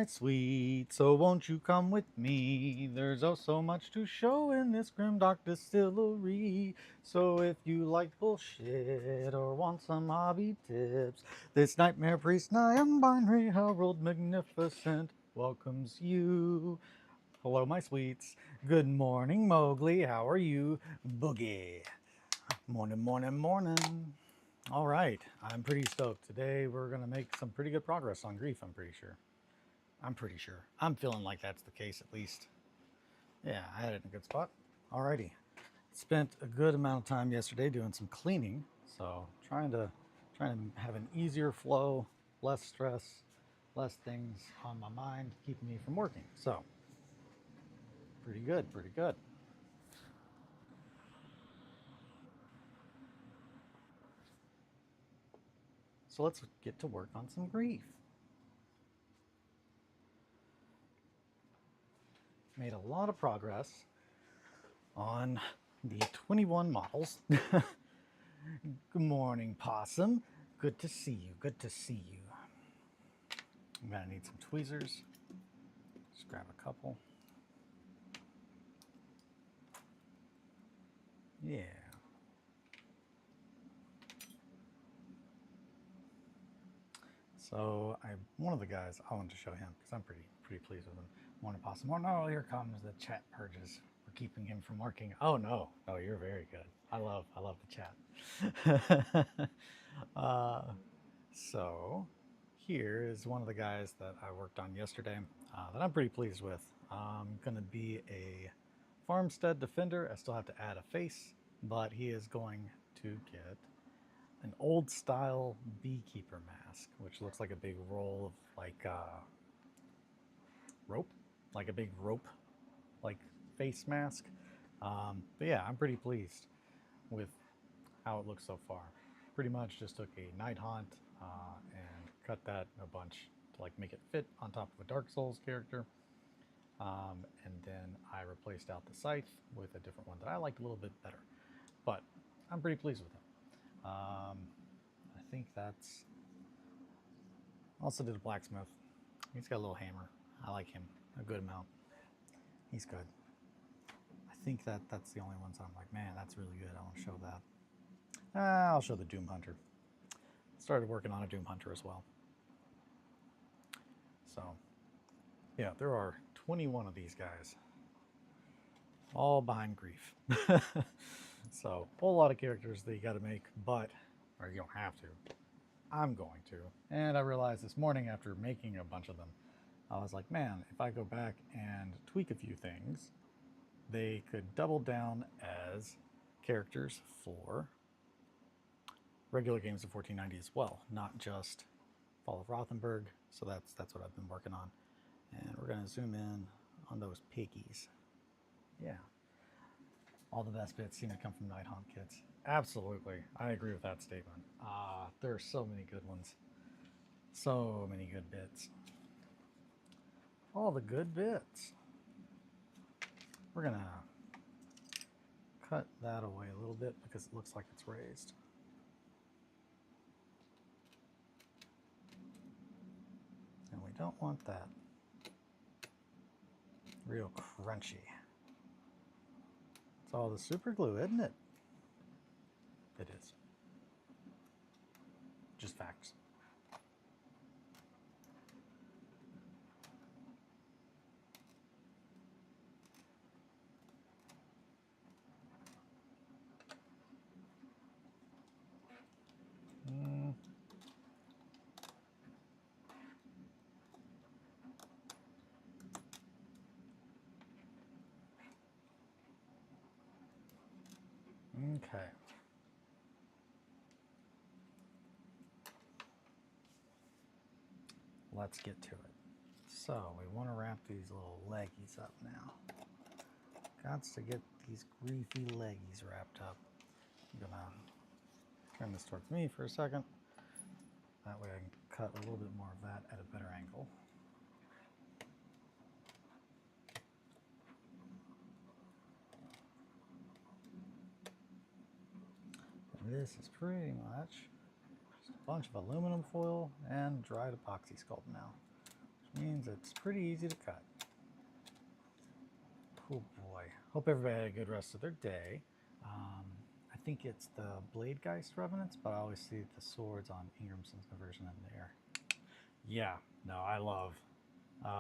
my sweet, so won't you come with me? There's oh so much to show in this grimdark distillery. So if you like bullshit or want some hobby tips, this nightmare priest, non-binary herald magnificent welcomes you. Hello, my sweets. Good morning, Mowgli. How are you? Boogie. Morning, morning, morning. All right, I'm pretty stoked. Today we're going to make some pretty good progress on grief, I'm pretty sure. I'm feeling like that's the case at least. Yeah, I had it in a good spot. Alrighty. Spent a good amount of time yesterday doing some cleaning, so trying to have an easier flow, less stress, less things on my mind keeping me from working. So, pretty good, pretty good. So let's get to work on some grief. Made a lot of progress on the 21 models. Good morning, Possum. Good to see you. Good to see you. I'm gonna need some tweezers. Just grab a couple. Yeah. So one of the guys I wanted to show him because I'm pretty pleased with him. Morning, Possum. Oh no, here comes the chat purges. We're keeping him from working. Oh no, oh you're very good. I love the chat. So here is one of the guys that I worked on yesterday that I'm pretty pleased with. I'm gonna be a farmstead defender. I still have to add a face, but he is going to get an old style beekeeper mask, which looks like a big roll of like rope, like a big rope, like face mask. But yeah, I'm pretty pleased with how it looks so far. Pretty much just took a night haunt and cut that a bunch to like make it fit on top of a Dark Souls character. And then I replaced out the scythe with a different one that I liked a little bit better. But I'm pretty pleased with it. I think that's... Also did a blacksmith. He's got a little hammer. I like him a good amount. He's good. I think that's the only ones I'm like, man, that's really good. I want to show that. I'll show the Doom Hunter. Started working on a Doom Hunter as well. So, yeah, there are 21 of these guys. All behind grief. So, a whole lot of characters that you got to make, but, or you don't have to. I'm going to. And I realized this morning after making a bunch of them, I was like, man, if I go back and tweak a few things, they could double down as characters for regular games of 1490 as well, not just Fall of Rothenburg. So that's what I've been working on. And we're going to zoom in on those piggies. Yeah. All the best bits seem to come from Night Haunt kits. Absolutely. I agree with that statement. There are so many good ones. So many good bits. All the good bits. We're going to cut that away a little bit because it looks like it's raised. And we don't want that. Real crunchy. It's all the super glue, isn't it? It is. Just facts. Okay. Let's get to it. So we want to wrap these little leggies up now. Gots to get these griefy leggies wrapped up. I'm gonna turn this towards me for a second. That way I can cut a little bit more of that at a better angle. And this is pretty much just a bunch of aluminum foil and dried epoxy sculpt now. Means it's pretty easy to cut. Oh boy. Hope everybody had a good rest of their day. I think it's the Bladegeist Revenants, but I always see the swords on Ingramson's conversion in there. Yeah, no, I love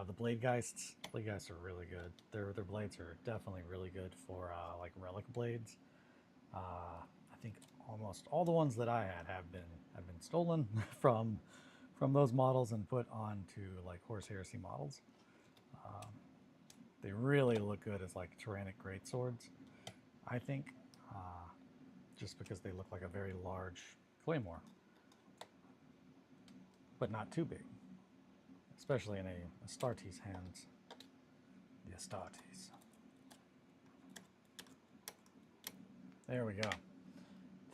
the Bladegeists. Bladegeists are really good. Their blades are definitely really good for like relic blades. I think almost all the ones that I had have been stolen from those models and put onto like Horse Heresy models. They really look good as like Tyrannic greatswords, I think, just because they look like a very large claymore, but not too big, especially in a Astartes hands. The Astartes. There we go.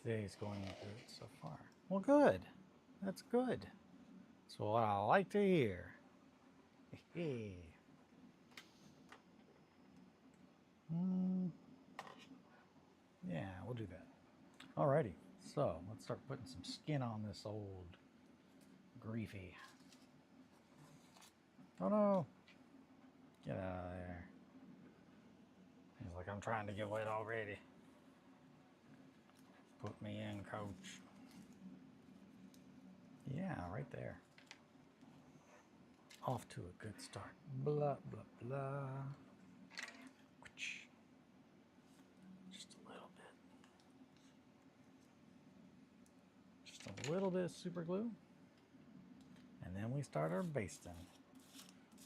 Today's going good so far. Well, good. That's good. That's what I like to hear. Yeah, we'll do that. Alrighty, so let's start putting some skin on this old Griefy. Oh no! Get out of there. He's like, I'm trying to get wet already. Put me in, coach. Yeah, right there. Off to a good start. Blah, blah, blah. Just a little bit. Just a little bit of super glue. And then we start our basting.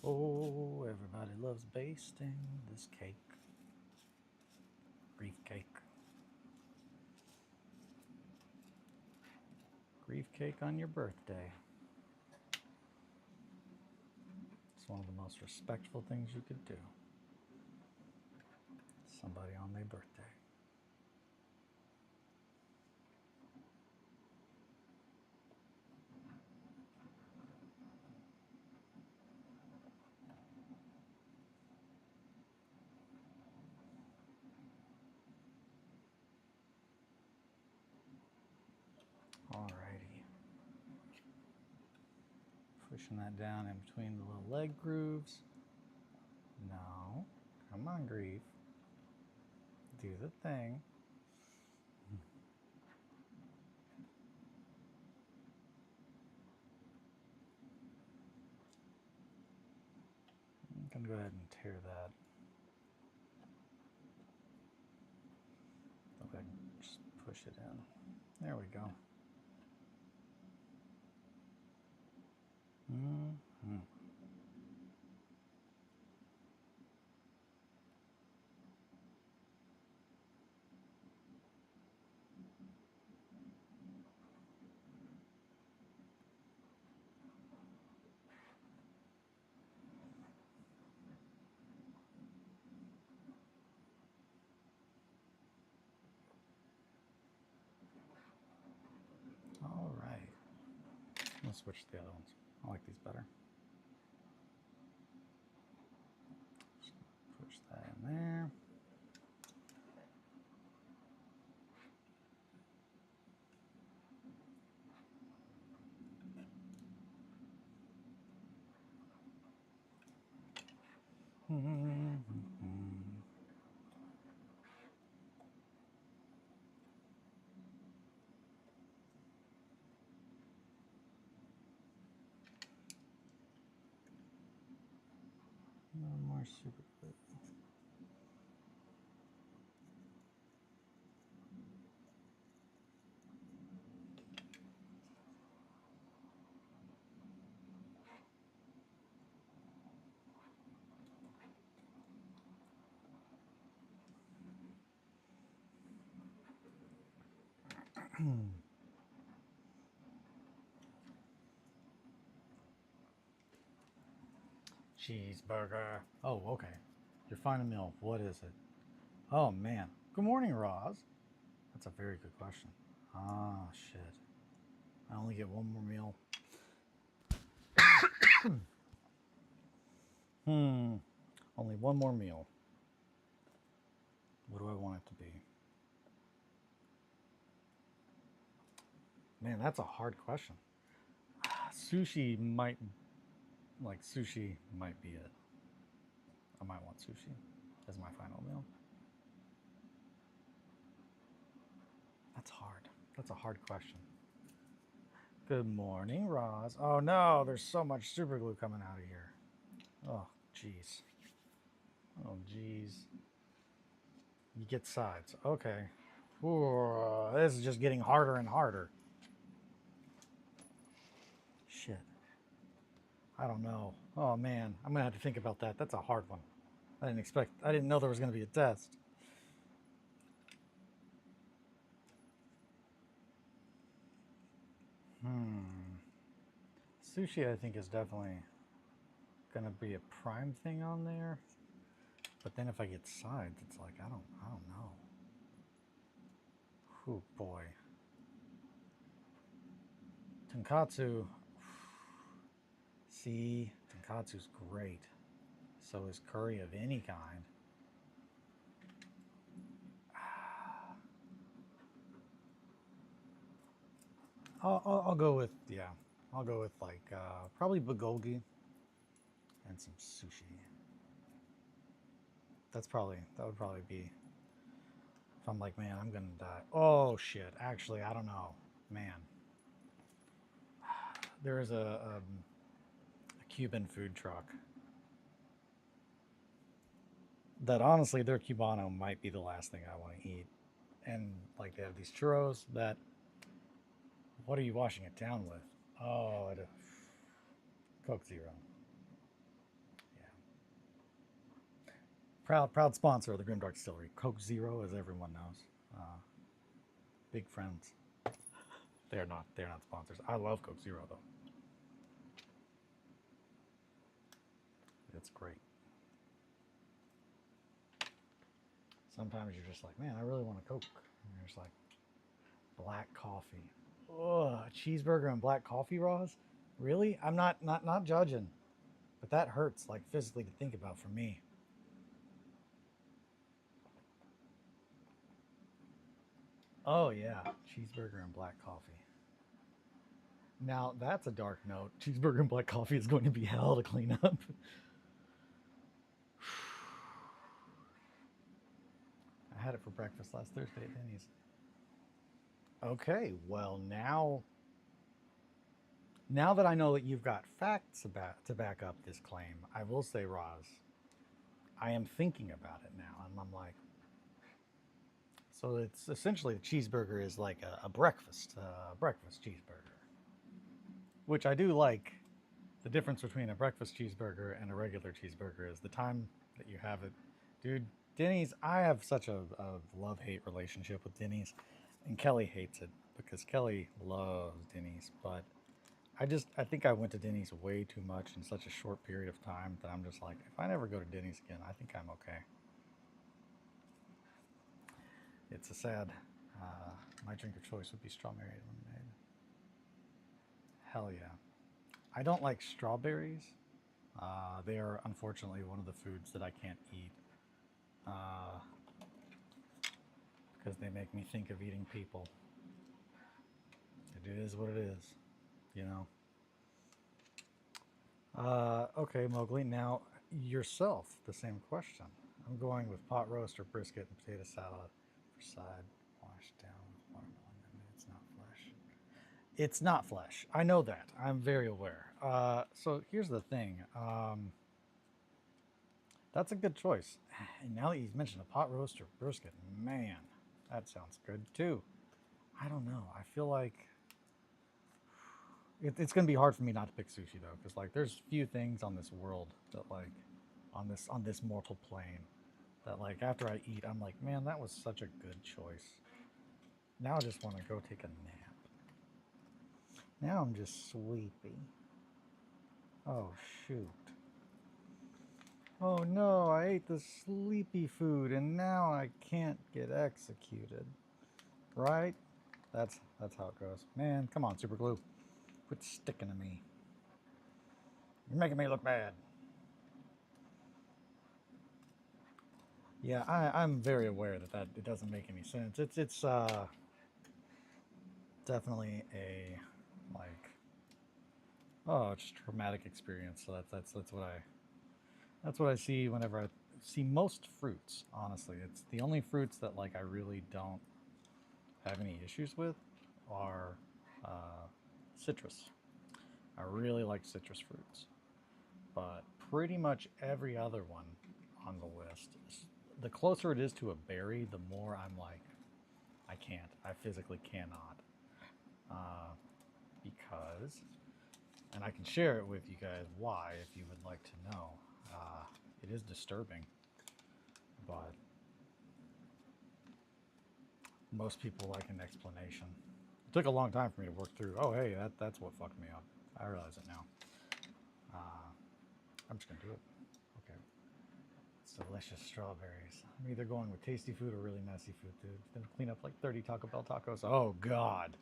Oh, everybody loves basting this cake. Grief cake. Grief cake on your birthday. It's one of the most respectful things you could do. Somebody on their birthday. Alrighty. Pushing that down in between the little leg grooves. No. Come on, Grief. Do the thing. I'm going to go ahead and tear that. Go ahead and just push it in. There we go. Mm-hmm. All right. Let's switch to the other ones. I like these better. Just push that in there. No more super glue. Cheeseburger. Oh, okay. You're finding meal. What is it? Oh, man. Good morning, Roz. That's a very good question. Ah, shit. I only get one more meal. Only one more meal. What do I want it to be? Man, that's a hard question. Sushi might like sushi might be it. I might want sushi as my final meal. That's hard. That's a hard question. Good morning, Roz. Oh no, there's so much super glue coming out of here. Oh, jeez. Oh, jeez. You get sides. Okay. Ooh, this is just getting harder and harder. Shit. I don't know. Oh man, I'm gonna have to think about that. That's a hard one. I didn't know there was gonna be a test. Sushi, I think, is definitely gonna be a prime thing on there. But then if I get sides, it's like I don't know. Oh boy. Tonkatsu. See, tonkatsu's great. So is curry of any kind. I'll go with, yeah. I'll go with like probably bulgogi and some sushi. That would probably be, if I'm like, man, I'm gonna die. Oh shit, actually, I don't know. Man. There is a Cuban food truck that honestly, their Cubano might be the last thing I want to eat. And like they have these churros that, what are you washing it down with? Oh, Coke Zero. Yeah. Proud sponsor of the Grimdark Distillery. Coke Zero, as everyone knows. Big friends. They're not sponsors. I love Coke Zero though. It's great. Sometimes you're just like, man, I really want a Coke. And you're just like, black coffee. Ugh, a cheeseburger and black coffee, Roz? Really? I'm not judging. But that hurts, like, physically to think about for me. Oh, yeah. Cheeseburger and black coffee. Now, that's a dark note. Cheeseburger and black coffee is going to be hell to clean up. I had it for breakfast last Thursday at Denny's. Okay, well, now that I know that you've got facts to back up this claim, I will say, Roz, I am thinking about it now, and I'm like, so it's essentially the cheeseburger is like a breakfast cheeseburger, which I do like. The difference between a breakfast cheeseburger and a regular cheeseburger is the time that you have it. Dude, Denny's, I have such a love-hate relationship with Denny's, and Kelly hates it because Kelly loves Denny's, but I think I went to Denny's way too much in such a short period of time that I'm just like, if I never go to Denny's again, I think I'm okay. It's a sad, my drink of choice would be strawberry lemonade. Hell yeah. I don't like strawberries. They are unfortunately one of the foods that I can't eat because they make me think of eating people. It is what it is, you know. Okay, Mowgli. Now yourself, the same question. I'm going with pot roast or brisket and potato salad for side. Washed down with watermelon. It's not flesh. It's not flesh. I know that. I'm very aware. So here's the thing. That's a good choice. And now that you've mentioned a pot roast or brisket, man, that sounds good too. I don't know. I feel like it's going to be hard for me not to pick sushi though, because like there's few things on this world that like on this mortal plane that like after I eat, I'm like, man, that was such a good choice. Now I just want to go take a nap. Now I'm just sleepy. Oh shoot. Oh no, I ate the sleepy food and now I can't get executed. Right? That's how it goes. Man, come on, super glue. Quit sticking to me. You're making me look bad. Yeah, I'm very aware that it doesn't make any sense. It's definitely a like Oh, it's just a traumatic experience. So that's what I see whenever I see most fruits. Honestly, it's the only fruits that like I really don't have any issues with are uh, citrus. I really like citrus fruits, but pretty much every other one on the list, the closer it is to a berry, the more I'm like, I can't. I physically cannot. Uh, because, and I can share it with you guys why if you would like to know. Uh, it is disturbing, but most people like an explanation. It took a long time for me to work through. Oh, hey, that's what fucked me up. I realize it now. Uh, I'm just gonna do it. Okay. It's delicious strawberries. I'm either going with tasty food or really messy food, dude. Then clean up like 30 Taco Bell tacos. Oh God.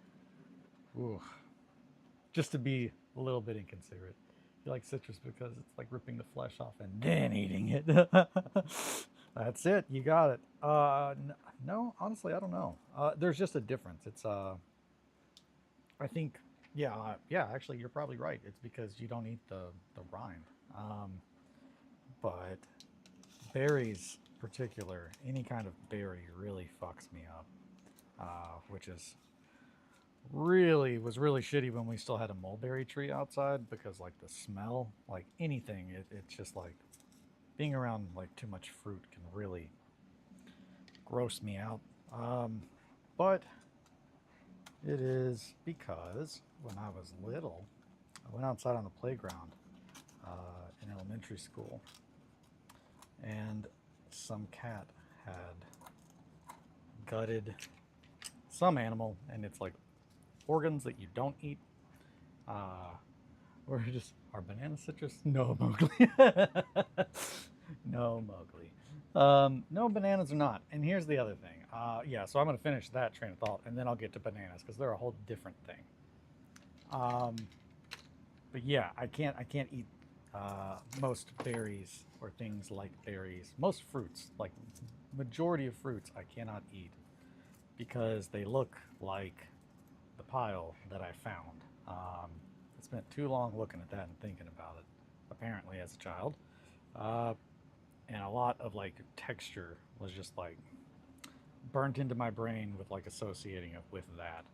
Ooh. Just to be a little bit inconsiderate. You like citrus because it's like ripping the flesh off and then eating it. That's it. You got it. No, honestly, I don't know. There's just a difference. It's I think, yeah, yeah. Actually, you're probably right. It's because you don't eat the rind. Um, but berries, particular, any kind of berry really fucks me up. Which is really was really shitty when we still had a mulberry tree outside because like the smell, like anything, it's just like being around like too much fruit can really gross me out. But it is because when I was little, I went outside on the playground in elementary school, and some cat had gutted some animal, and it's like organs that you don't eat. Uh, or just are banana citrus? No, Mowgli. No, Mowgli. No, bananas are not. And here's the other thing. Yeah, so I'm going to finish that train of thought, and then I'll get to bananas because they're a whole different thing. Um, but yeah, I can't eat most berries or things like berries. Most fruits, like majority of fruits, I cannot eat because they look like the pile that I found. I spent too long looking at that and thinking about it, apparently, as a child. Uh, and a lot of like texture was just like burnt into my brain with like associating it with that.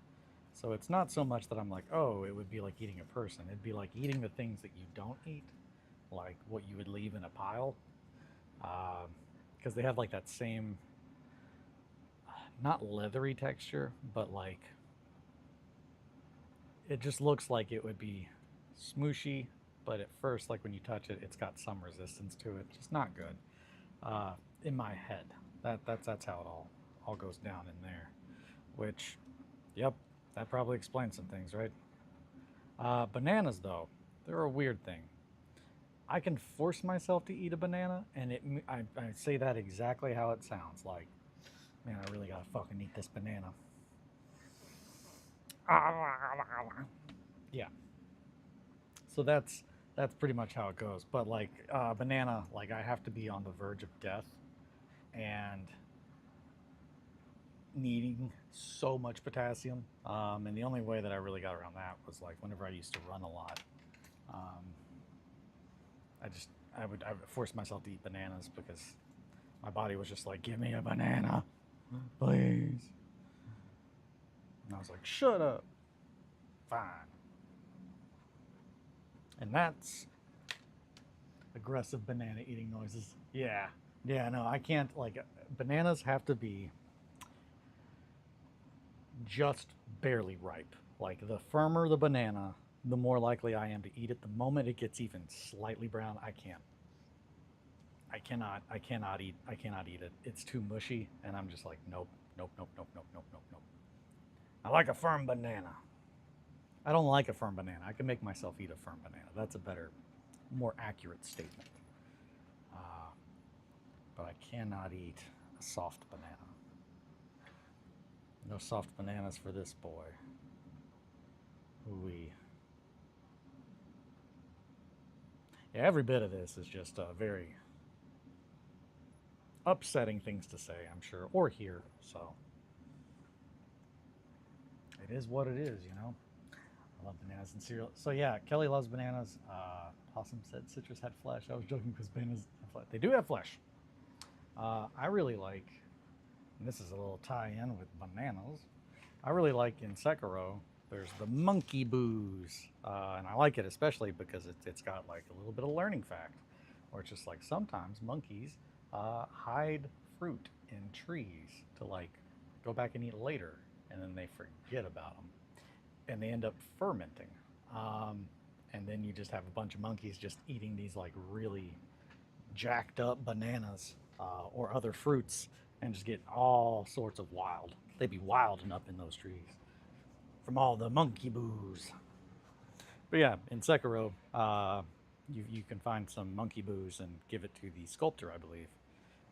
So it's not so much that I'm like, oh, it would be like eating a person. It'd be like eating the things that you don't eat, like what you would leave in a pile, because they have like that same, not leathery texture, but like it just looks like it would be smooshy, but at first, like when you touch it, it's got some resistance to it. Just not good. Uh, in my head, that's how it all goes down in there. Which, yep, that probably explains some things, right? Bananas, though, they're a weird thing. I can force myself to eat a banana, and I say that exactly how it sounds. Like, man, I really gotta fucking eat this banana. Yeah, so that's pretty much how it goes. But like banana, like I have to be on the verge of death and needing so much potassium. And the only way that I really got around that was like whenever I used to run a lot. Um, I would force myself to eat bananas because my body was just like, give me a banana, please. And I was like, shut up, fine. And that's aggressive banana eating noises. Yeah, yeah, no, I can't. Like, bananas have to be just barely ripe. Like, the firmer the banana, the more likely I am to eat it. The moment it gets even slightly brown, I can't. I cannot eat it. It's too mushy, and I'm just like, nope, nope, nope, nope, nope, nope, nope, nope. I like a firm banana. I don't like a firm banana. I can make myself eat a firm banana. That's a better, more accurate statement. Uh, but I cannot eat a soft banana. No soft bananas for this boy. Ooh. Yeah, every bit of this is just very upsetting things to say, I'm sure, or hear. So it is what it is, you know. I love bananas in cereal. So yeah, Kelly loves bananas. Possum said citrus had flesh. I was joking because bananas have flesh. They do have flesh. I really like, and this is a little tie-in with bananas. I really like in Sekiro, there's the monkey booze. And I like it especially because it's got like a little bit of learning fact, where it's just like sometimes monkeys hide fruit in trees to like go back and eat later, and then they forget about them, and they end up fermenting. Um, and then you just have a bunch of monkeys just eating these like really jacked up bananas or other fruits and just get all sorts of wild. They'd be wilding up in those trees from all the monkey booze. But yeah, in Sekiro, you can find some monkey booze and give it to the sculptor, I believe.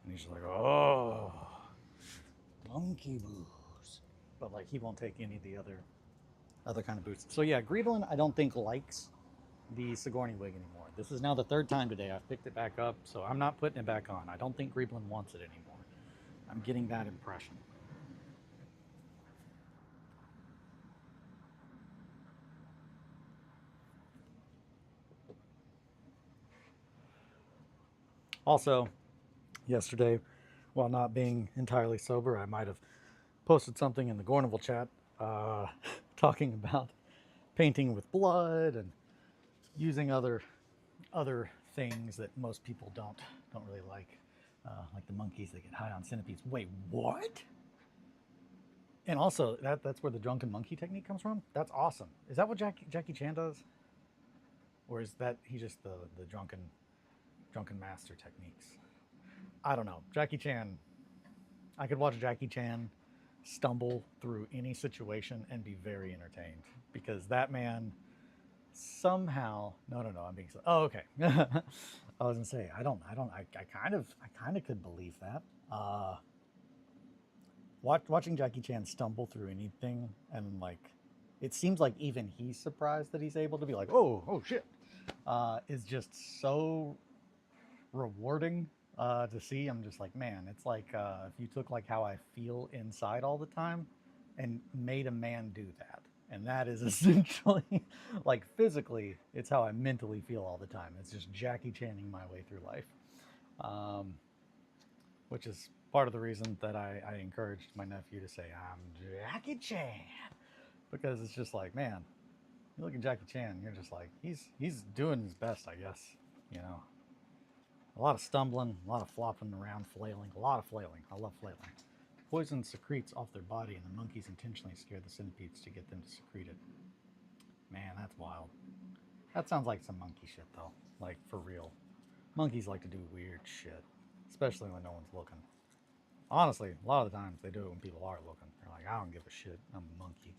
And he's just like, oh, monkey booze. But like he won't take any of the other kind of booze. So yeah, Greedlin I don't think likes the Sigourney wig anymore. This is now the third time today I've picked it back up, so I'm not putting it back on. I don't think Greedlin wants it anymore. I'm getting that impression. Also, yesterday, while not being entirely sober, I might have posted something in the Gornival chat uh, talking about painting with blood and using other things that most people don't really like the monkeys that get high on centipedes. Wait, what? And also, that's where the drunken monkey technique comes from. That's awesome. Is that what Jackie Chan does, or is that he just the drunken master techniques? I don't know. Jackie Chan. I could watch Jackie Chan stumble through any situation and be very entertained because that man somehow no I'm being oh okay I was gonna say I kind of could believe that watching Jackie Chan stumble through anything and like it seems like even he's surprised that he's able to be like oh shit is just so rewarding to see. I'm just like, man, it's like if you took like how I feel inside all the time and made a man do that. And that is essentially like physically, it's how I mentally feel all the time. It's just Jackie Channing my way through life, um, which is part of the reason that I encouraged my nephew to say, I'm Jackie Chan. Because it's just like, man, you look at Jackie Chan, you're just like, he's doing his best, I guess, you know. A lot of stumbling, a lot of flopping around, flailing, a lot of flailing. I love flailing. Poison secretes off their body, and the monkeys intentionally scare the centipedes to get them to secrete it. Man, that's wild. That sounds like some monkey shit, though. Like, for real. Monkeys like to do weird shit, especially when no one's looking. Honestly, a lot of the times they do it when people are looking. They're like, I don't give a shit. I'm a monkey.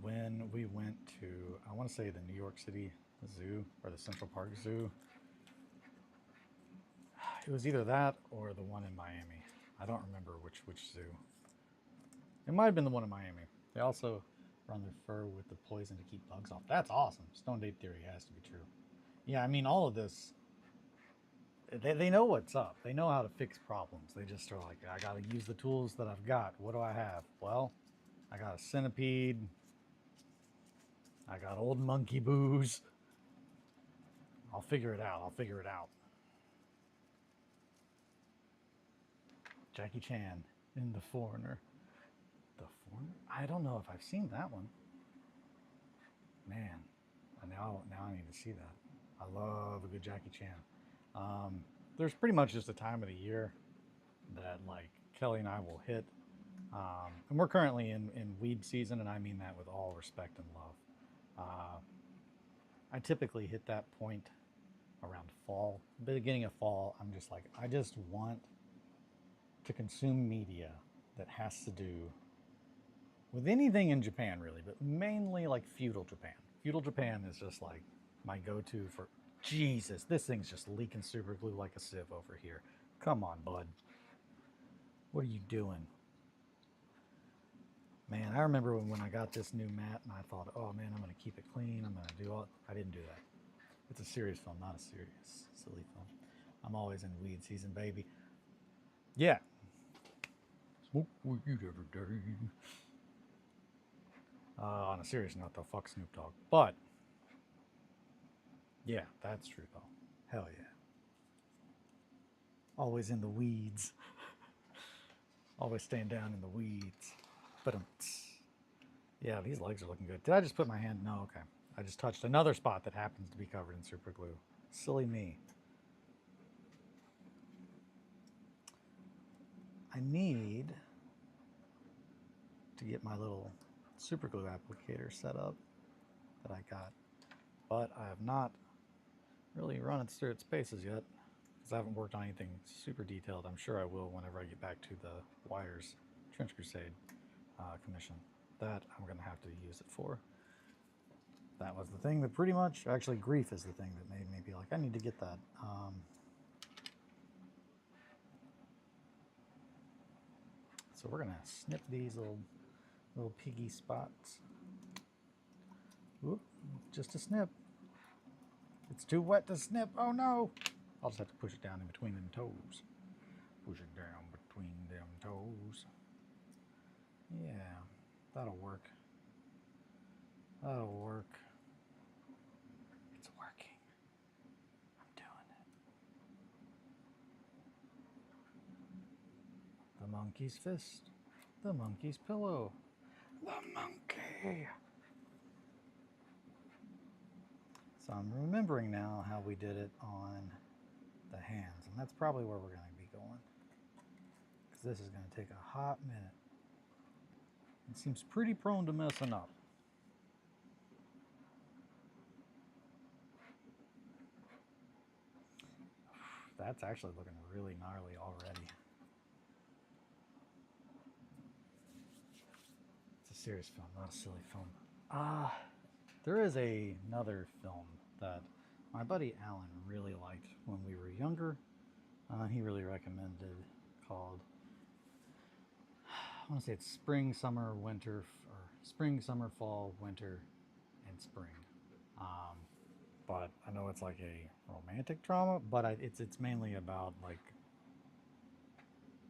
When we went to, I want to say the New York City Zoo or the Central Park Zoo, it was either that or the one in Miami. I don't remember which zoo. It might have been the one in Miami. They also run their fur with the poison to keep bugs off. That's awesome. Stone Date Theory has to be true. Yeah, I mean, all of this, they know what's up. They know how to fix problems. They just are like, I got to use the tools that I've got. What do I have? Well, I got a centipede. I got old monkey booze. I'll figure it out. Jackie Chan in The Foreigner. The Foreigner? I don't know if I've seen that one. Man, now I need to see that. I love a good Jackie Chan. There's pretty much just a time of the year that like Kelly and I will hit. And we're currently in weed season, and I mean that with all respect and love. I typically hit that point around fall, beginning of fall. I'm just like, I just want to consume media that has to do with anything in Japan, really, but mainly like feudal Japan. Feudal Japan is just like my go-to for, Jesus, this thing's just leaking super glue like a sieve over here. Come on, bud. What are you doing? Man, I remember when I got this new mat and I thought, oh man, I'm going to keep it clean. I'm going to do all. I didn't do that. It's a serious film, not a serious, silly film. I'm always in weed season, baby. Yeah. smoke weed every day. On a serious note, though, fuck Snoop Dogg. But, yeah, that's true, though. Hell yeah. Always in the weeds. Always staying down in the weeds. But, yeah, these legs are looking good. Did I just put my hand? No, okay. I just touched another spot that happens to be covered in super glue. Silly me. I need to get my little super glue applicator set up that I got, but I have not really run it through its paces yet because I haven't worked on anything super detailed. I'm sure I will whenever I get back to the Wires Trench Crusade commission. That I'm going to have to use it for. That was the thing that pretty much, actually grief is the thing that made me be like, I need to get that. So we're going to snip these little piggy spots. Whoop, just a snip. It's too wet to snip. Oh no! I'll just have to push it down in between them toes. Push it down between them toes. Yeah, that'll work. That'll work. It's working. I'm doing it. The monkey's fist. The monkey's pillow. The monkey. So I'm remembering now how we did it on the hands, and that's probably where we're going to be going, because this is going to take a hot minute. It seems pretty prone to messing up. That's actually looking really gnarly already. It's a serious film, not a silly film. There is another film that my buddy Alan really liked when we were younger. He really recommended, called, I want to say it's Spring, Summer, Winter, or Spring, Summer, Fall, Winter, and Spring. But I know it's like a romantic drama, but it's mainly about like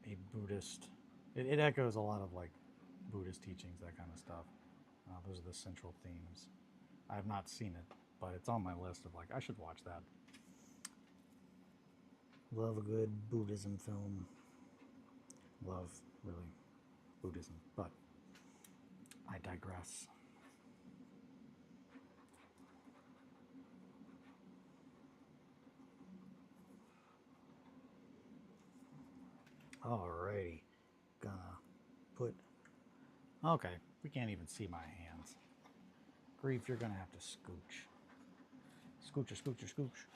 a Buddhist. It echoes a lot of like Buddhist teachings, that kind of stuff. Those are the central themes. I have not seen it, but it's on my list of like, I should watch that. Love a good Buddhism film. Love, really, Buddhism, but I digress. Alrighty, gonna put, okay, we can't even see my hands. Grief, you're gonna have to scooch. Scoocher, scoocher, scooch.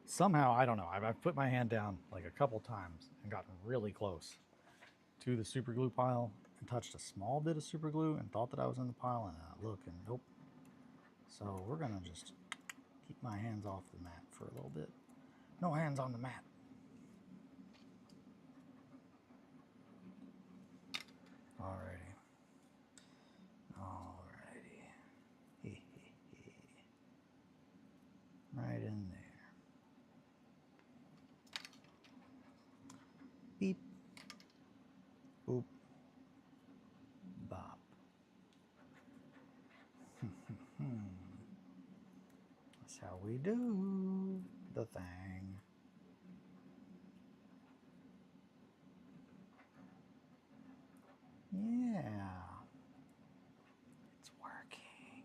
Somehow, I don't know, I've put my hand down like a couple times and gotten really close to the super glue pile and touched a small bit of super glue and thought that I was in the pile, and I look and nope. So we're gonna just keep my hands off the mat for a little bit. No hands on the mat. Alrighty. Alrighty. Right in there. Beep. Boop. Bop. That's how we do the thing. Yeah. It's working.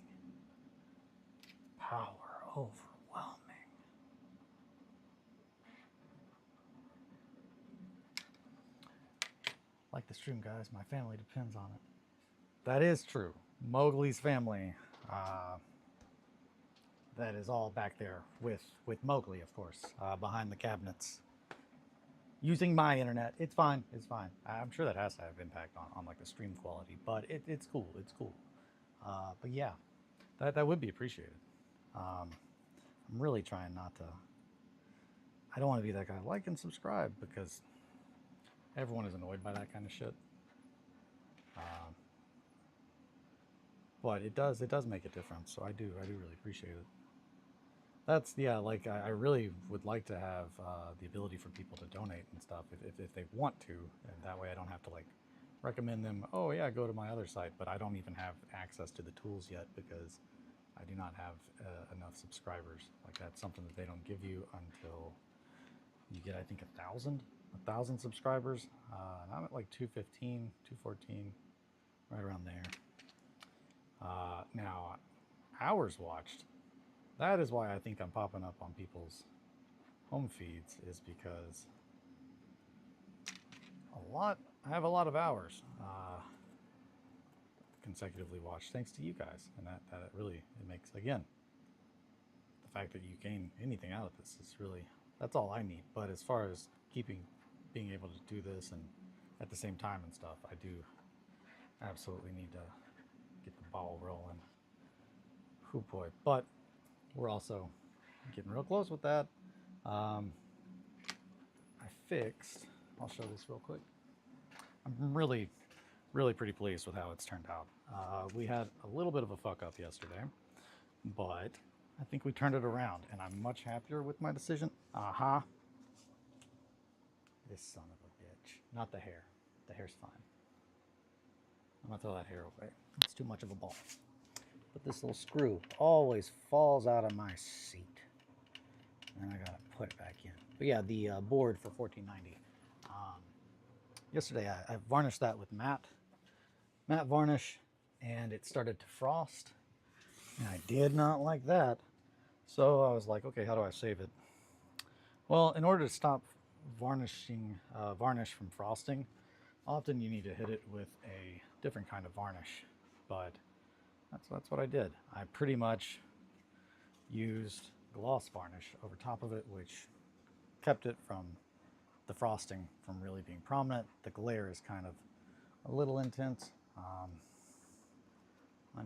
Power overwhelming. Like the stream, guys. My family depends on it. That is true. Mowgli's family. That is all back there with Mowgli, of course, behind the cabinets. Using my internet. It's fine. It's fine. I'm sure that has to have impact on like the stream quality, but it's cool. It's cool. But yeah, that would be appreciated. I'm really trying not to. I don't want to be that guy. Like and subscribe, because everyone is annoyed by that kind of shit. But it does make a difference. So I do really appreciate it. That's, yeah, like I really would like to have the ability for people to donate and stuff if they want to, and that way I don't have to like recommend them, oh yeah, go to my other site, but I don't even have access to the tools yet because I do not have enough subscribers. Like that's something that they don't give you until you get, I think, 1,000 subscribers. And I'm at like 215, 214, right around there. Now, hours watched. That is why I think I'm popping up on people's home feeds, is because I have a lot of hours consecutively watched thanks to you guys, and that it really, it makes, again, the fact that you gain anything out of this is really, that's all I need. But as far as being able to do this and at the same time and stuff, I do absolutely need to get the ball rolling. Oh boy. But we're also getting real close with that. I fixed, I'll show this real quick. I'm really pretty pleased with how it's turned out. We had a little bit of a fuck up yesterday, but I think we turned it around and I'm much happier with my decision. This son of a bitch. Not the hair. The hair's fine. I'm gonna throw that hair away. It's too much of a ball. But this little screw always falls out of my seat. And I gotta put it back in. But yeah, the board for 1490. Yesterday I varnished that with matte varnish, and it started to frost. And I did not like that. So I was like, okay, how do I save it? Well, in order to stop varnish from frosting, often you need to hit it with a different kind of varnish. But that's what I did. I pretty much used gloss varnish over top of it, which kept it from the frosting from really being prominent. The glare is kind of a little intense on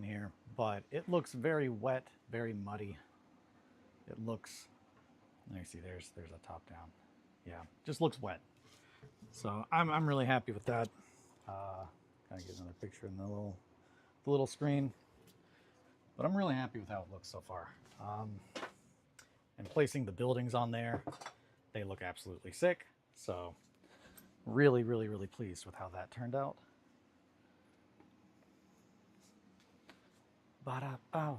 here, but it looks very wet, very muddy. It looks, let me see, there's a top down. Yeah, just looks wet. So I'm really happy with that. Kind of get another picture in the little screen. But I'm really happy with how it looks so far. And placing the buildings on there, they look absolutely sick. So really pleased with how that turned out. Ba-da-bow.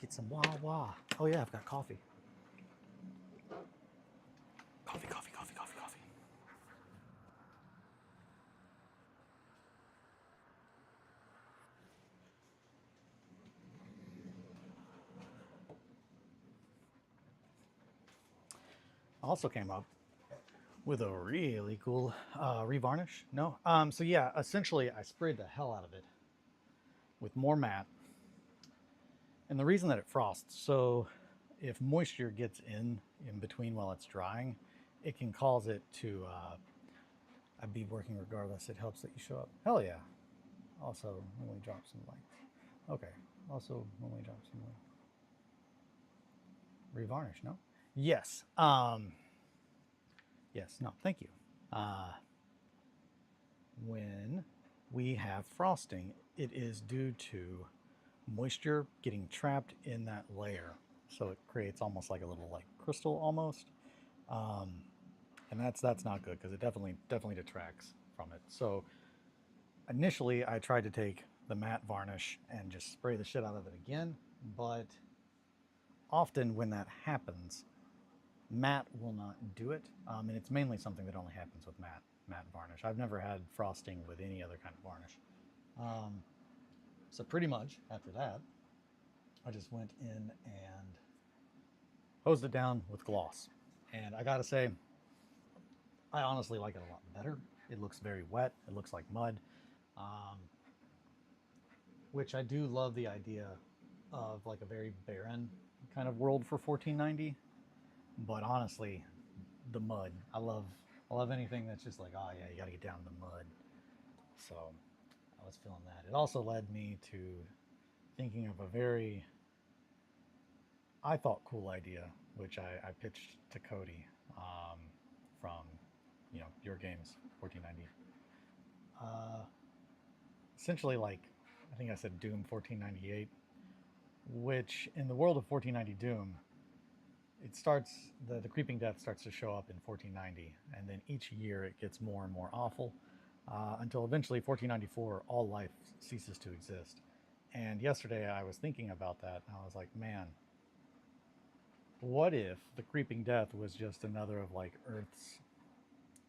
Get some wah-wah. Oh yeah, I've got coffee. Coffee. Also came up with a really cool revarnish. No, so yeah, essentially I sprayed the hell out of it with more matte, and the reason that it frosts, so if moisture gets in between while it's drying, it can cause it to I'd be working regardless. It helps that you show up. Hell yeah. Also, when we drop some light. Okay. Also, when we drop some light. Revarnish, no? Yes. Yes, no, thank you. When we have frosting, it is due to moisture getting trapped in that layer. So it creates almost like a little like crystal almost. And that's not good because it definitely detracts from it. So initially I tried to take the matte varnish and just spray the shit out of it again, but often when that happens, matte will not do it, and it's mainly something that only happens with matte varnish. I've never had frosting with any other kind of varnish. So pretty much after that, I just went in and hosed it down with gloss. And I gotta say, I honestly like it a lot better. It looks very wet. It looks like mud, which I do love the idea of, like a very barren kind of world for 1490. But honestly, the mud, I love anything that's just like, oh yeah, you gotta get down in the mud. So I was feeling that. It also led me to thinking of a very, I thought, cool idea, which I pitched to Cody from, Your Games 1490. Essentially, like, I think I said Doom 1498, which in the world of 1490 Doom, it starts, the creeping death starts to show up in 1490, and then each year it gets more and more awful until eventually 1494 all life ceases to exist. And yesterday I was thinking about that, and I was like, man, what if the creeping death was just another of like Earth's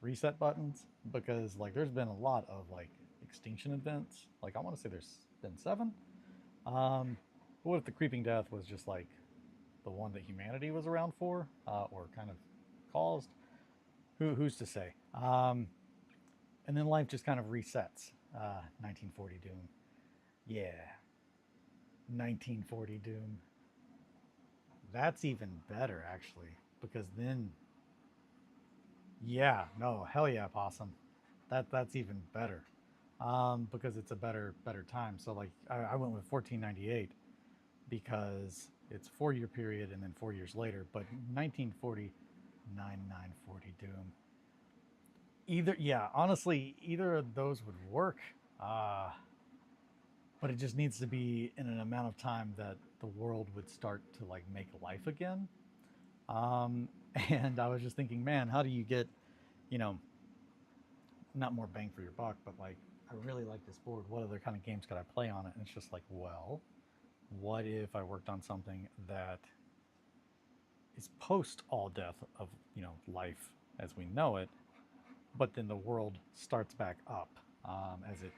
reset buttons? Because like there's been a lot of like extinction events. Like I want to say there's been 7. What if the creeping death was just like the one that humanity was around for, or kind of caused? Who's to say? And then life just kind of resets. 1940 Doom. Yeah, 1940 Doom. That's even better, actually, because then, yeah, no, hell yeah, possum. That's even better, because it's a better time. So like, I went with 1498 because it's a 4-year period and then 4 years later. But 1940, 940 Doom. Either, yeah, honestly, either of those would work. Uh, but it just needs to be in an amount of time that the world would start to like make life again. Um, and I was just thinking, man, how do you get, you know, not more bang for your buck, but like, I really like this board. What other kind of games could I play on it? And it's just like, well, what if I worked on something that is post all death of, life as we know it, but then the world starts back up,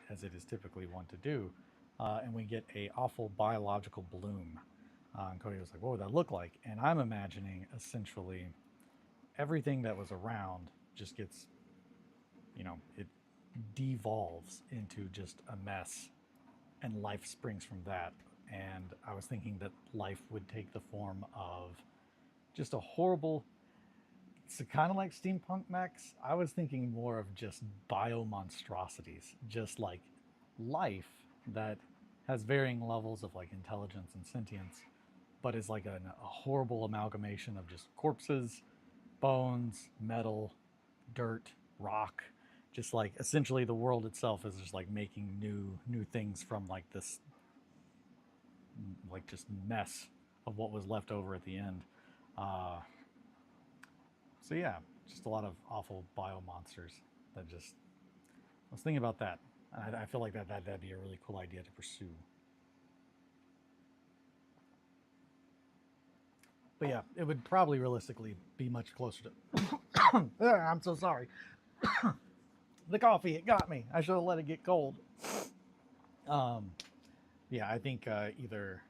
as it is typically wont to do, and we get a awful biological bloom. And Cody was like, "What would that look like?" And I'm imagining essentially everything that was around just gets, it devolves into just a mess, and life springs from that. And I was thinking that life would take the form of just a horrible. It's kind of like steampunk mechs. I was thinking more of just bio monstrosities, just like life that has varying levels of like intelligence and sentience, but is like a horrible amalgamation of just corpses, bones, metal, dirt, rock. Just like essentially the world itself is just like making new things from like this, like just mess of what was left over at the end. Uh, so yeah, just a lot of awful bio monsters that just. I was thinking about that. I feel like that'd be a really cool idea to pursue. But yeah, it would probably realistically be much closer to. I'm so sorry. The coffee, it got me. I should have let it get cold. Um, yeah, I think either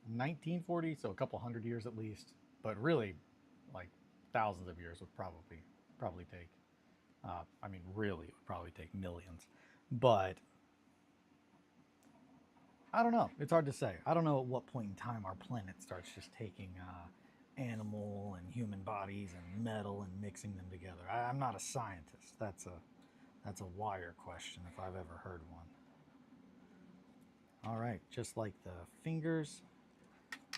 1940, so a couple hundred years at least, but really, like thousands of years would probably take. I mean, really, it would probably take millions. But I don't know. It's hard to say. I don't know at what point in time our planet starts just taking animal and human bodies and metal and mixing them together. I'm not a scientist. That's a wire question if I've ever heard one. All right, just like the fingers,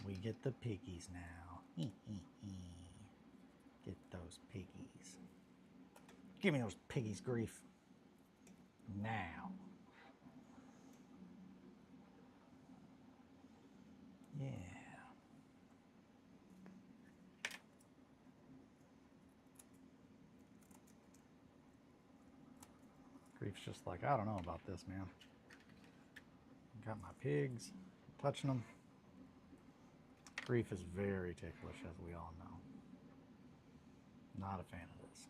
we get the piggies now. Get those piggies. Give me those piggies, Grief. Now. Yeah. Grief's just like, I don't know about this, man. Got my pigs, touching them. Grief is very ticklish, as we all know. Not a fan of this.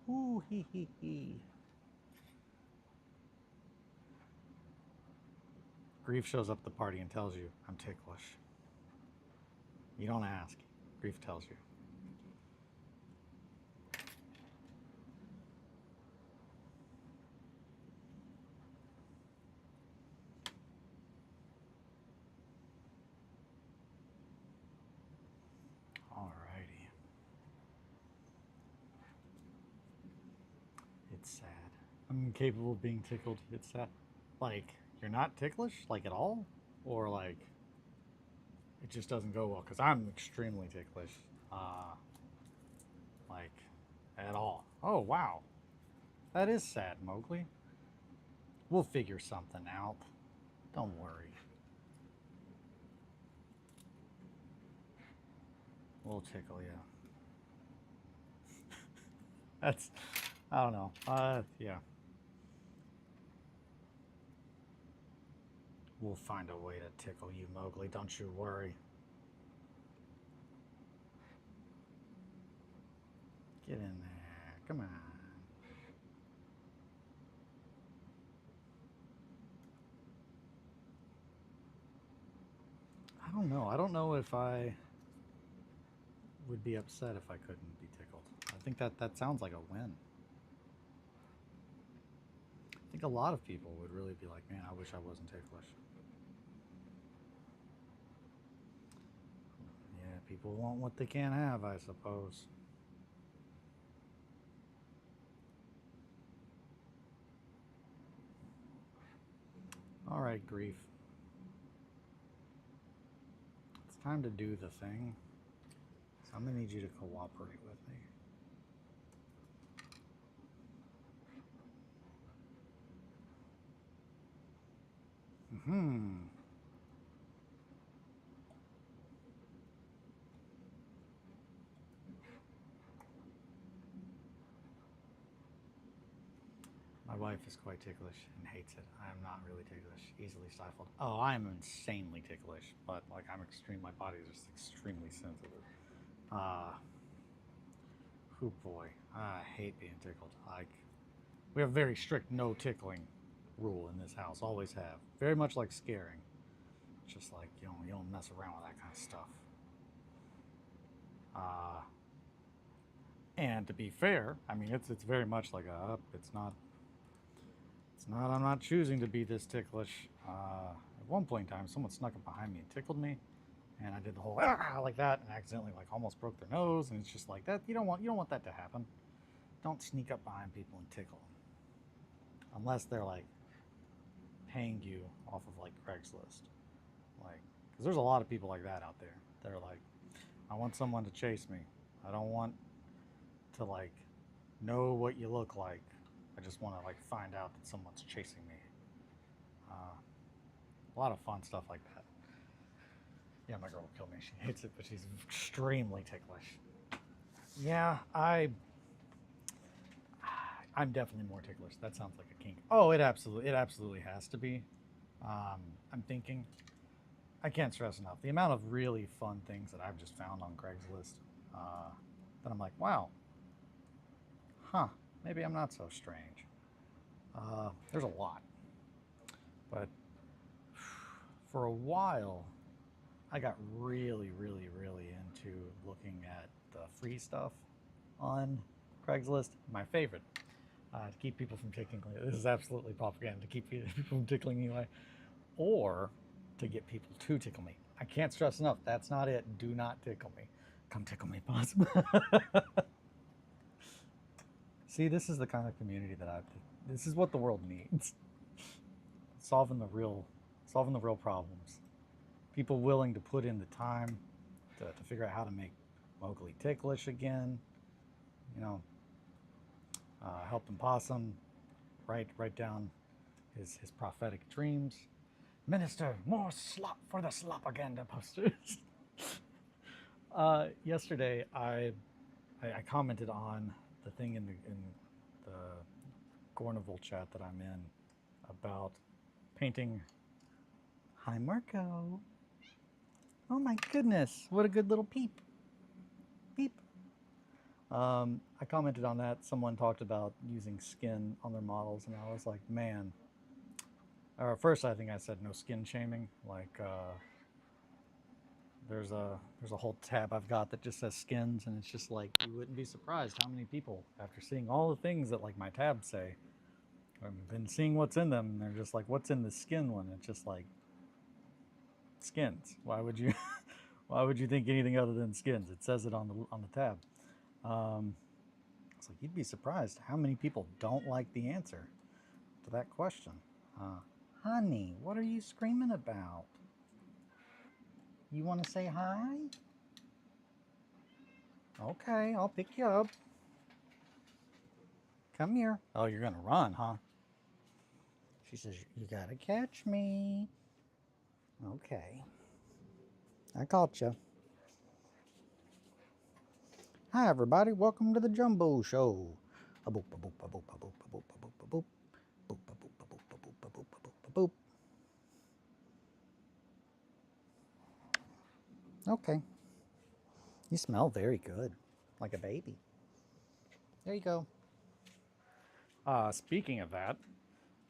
Ooh, hee hee hee. Grief shows up at the party and tells you, I'm ticklish. You don't ask. Grief tells you. Alrighty. It's sad. I'm incapable of being tickled. It's sad. Like, you're not ticklish? Like, at all? Or, like, it just doesn't go well? Because I'm extremely ticklish. Like, at all. Oh, wow. That is sad, Mowgli. We'll figure something out. Don't worry. We'll tickle you. That's, I don't know. Yeah. We'll find a way to tickle you, Mowgli. Don't you worry. Get in there. Come on. I don't know. I don't know if I would be upset if I couldn't be tickled. I think that sounds like a win. I think a lot of people would really be like, man, I wish I wasn't ticklish. Yeah, people want what they can't have, I suppose. All right, Grief. It's time to do the thing. So I'm gonna need you to cooperate with me. My wife is quite ticklish and hates it. I am not really ticklish, easily stifled. Oh, I am insanely ticklish, but like I'm extreme. My body is just extremely sensitive. Oh boy, I hate being tickled. Like, we have a very strict no tickling rule in this house. Always have. Very much like scaring. Just like you don't mess around with that kind of stuff. And to be fair, I mean it's very much like it's not. I'm not choosing to be this ticklish. At one point in time, someone snuck up behind me and tickled me, and I did the whole like that, and accidentally like almost broke their nose. And it's just like that. You don't want that to happen. Don't sneak up behind people and tickle them, unless they're like paying you off of like Craigslist, like because there's a lot of people like that out there. They're like, I want someone to chase me. I don't want to like know what you look like. I just want to like find out that someone's chasing me. A lot of fun stuff like that. Yeah, my girl will kill me. She hates it, but she's extremely ticklish. Yeah, I'm definitely more ticklish. That sounds like a kink. Oh, it absolutely has to be. I'm thinking. I can't stress enough the amount of really fun things that I've just found on Craigslist. That I'm like, wow, huh? Maybe I'm not so strange. There's a lot, but for a while, I got really into looking at the free stuff on Craigslist. My favorite, to keep people from tickling. This is absolutely propaganda to keep people from tickling me, or to get people to tickle me. I can't stress enough. That's not it. Do not tickle me. Come tickle me, possible. See, this is the kind of community that this is what the world needs. Solving the real problems. People willing to put in the time to figure out how to make Mowgli ticklish again. You know, helping Possum write down his prophetic dreams. Minister, more slop for the slopaganda posters. Yesterday, I commented on the thing in the Gornival chat that I'm in about painting. Hi, Marco. Oh my goodness, what a good little peep. Peep. I commented on that. Someone talked about using skin on their models, and I was like, man. Or first, I think I said no skin shaming. Like, there's a whole tab I've got that just says skins, and it's just like you wouldn't be surprised how many people, after seeing all the things that like my tabs say, I've been seeing what's in them, and they're just like, what's in the skin one? It's just like skins. Why would you why would you think anything other than skins? It says it on the tab. It's like you'd be surprised how many people don't like the answer to that question. Honey, what are you screaming about? You want to say hi? Okay, I'll pick you up. Come here. Oh, you're gonna run, huh? She says, you gotta catch me. Okay. I caught you. Hi everybody, welcome to the Jumbo Show. A boop, a boop, a boop, a boop, a boop, a boop, a boop. Boop, a boop, a boop, a boop, a boop, a boop, a boop. Okay. You smell very good. Like a baby. There you go. Speaking of that,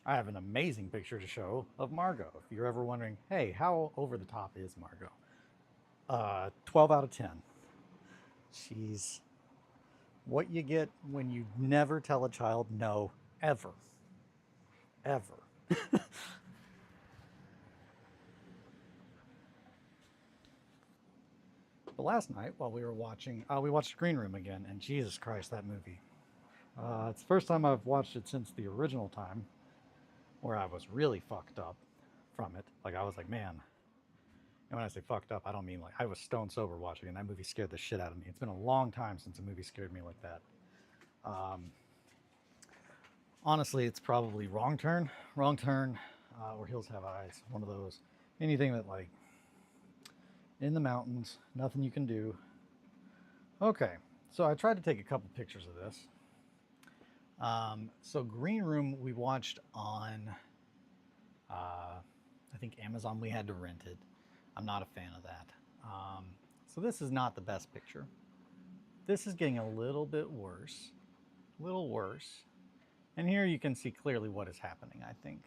I have an amazing picture to show of Margot. If you're ever wondering, hey, how over the top is Margot? 12 out of 10. She's what you get when you never tell a child no, ever. Ever. But last night, while we were watching, we watched Green Room again, and Jesus Christ, that movie. It's the first time I've watched it since the original time, where I was really fucked up from it. Like, I was like, man. And when I say fucked up, I don't mean like I was stone sober watching it, and that movie scared the shit out of me. It's been a long time since a movie scared me like that. Um, Honestly, it's probably Wrong Turn, or Hills Have Eyes. One of those. Anything that, like, in the mountains, nothing you can do. Okay, so I tried to take a couple pictures of this. So Green Room we watched on, I think Amazon. We had to rent it. I'm not a fan of that. So this is not the best picture. This is getting a little bit worse, a little worse. And here you can see clearly what is happening, I think.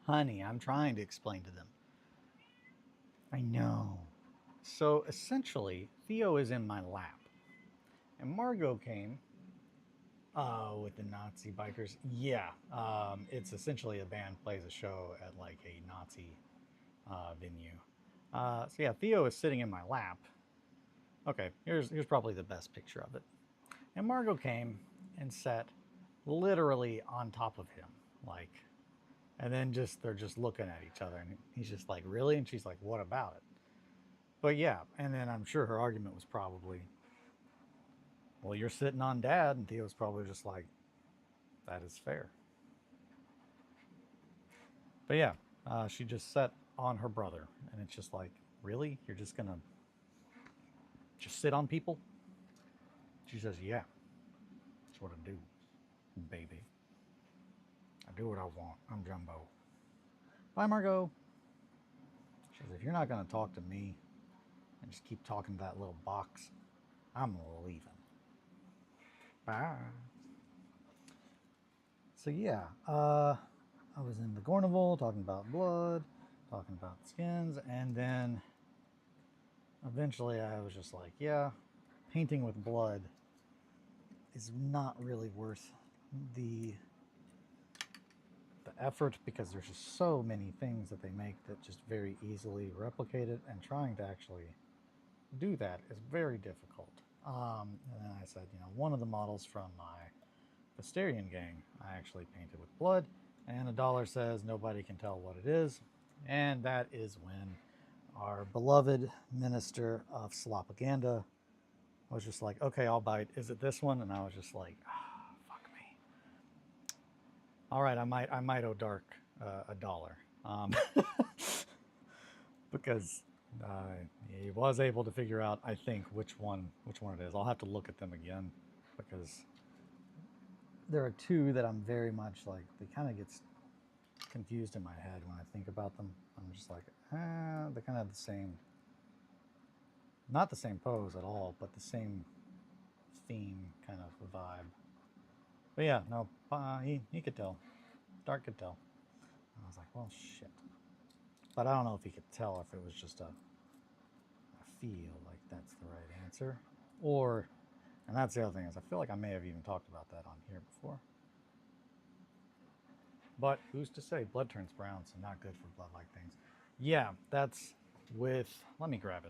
Honey, I'm trying to explain to them. I know. So essentially, Theo is in my lap. And Margot came with the Nazi bikers. Yeah, it's essentially a band plays a show at like a Nazi venue. So yeah, Theo is sitting in my lap. Okay, here's probably the best picture of it. And Margot came and sat literally on top of him, like, and then they're just looking at each other, and he's just like, really? And she's like, what about it? But yeah, and then I'm sure her argument was probably, well, you're sitting on dad, and Theo's probably just like, that is fair. But yeah, she just sat on her brother, and it's just like, really? You're just gonna just sit on people? She says, yeah, that's what I do, baby. I do what I want. I'm Jumbo. Bye, Margot. She says, if you're not gonna talk to me and just keep talking to that little box, I'm leaving. Bye. So yeah, I was in the Gornival talking about blood, talking about skins, and then eventually I was just like, yeah, painting with blood is not really worth the effort, because there's just so many things that they make that just very easily replicate it, and trying to actually do that is very difficult. And then I said, one of the models from my Visterian gang I actually painted with blood, and $1 says nobody can tell what it is, and that is when our beloved minister of Slopaganda was just like, okay, I'll bite. Is it this one? And I was just like, oh, fuck me. All right, I might owe Dark $1, because he was able to figure out, I think, which one it is. I'll have to look at them again, because there are two that I'm very much like, they kind of get confused in my head when I think about them. I'm just like, they kind of have the same, not the same pose at all, but the same theme kind of vibe. But yeah, no, he could tell. Dark could tell. And I was like, well, shit. But I don't know if he could tell if it was just a feel like that's the right answer. Or, and that's the other thing, is I feel like I may have even talked about that on here before. But who's to say? Blood turns brown, so not good for blood-like things. Yeah, that's with, let me grab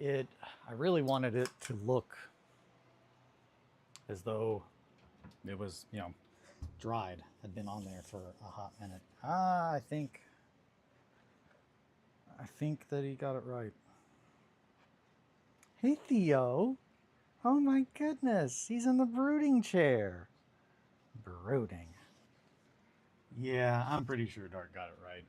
it. I really wanted it to look as though it was, dried, had been on there for a hot minute. I think that he got it right. Hey, Theo. Oh my goodness, he's in the brooding chair. Brooding. Yeah, I'm pretty sure Dark got it right.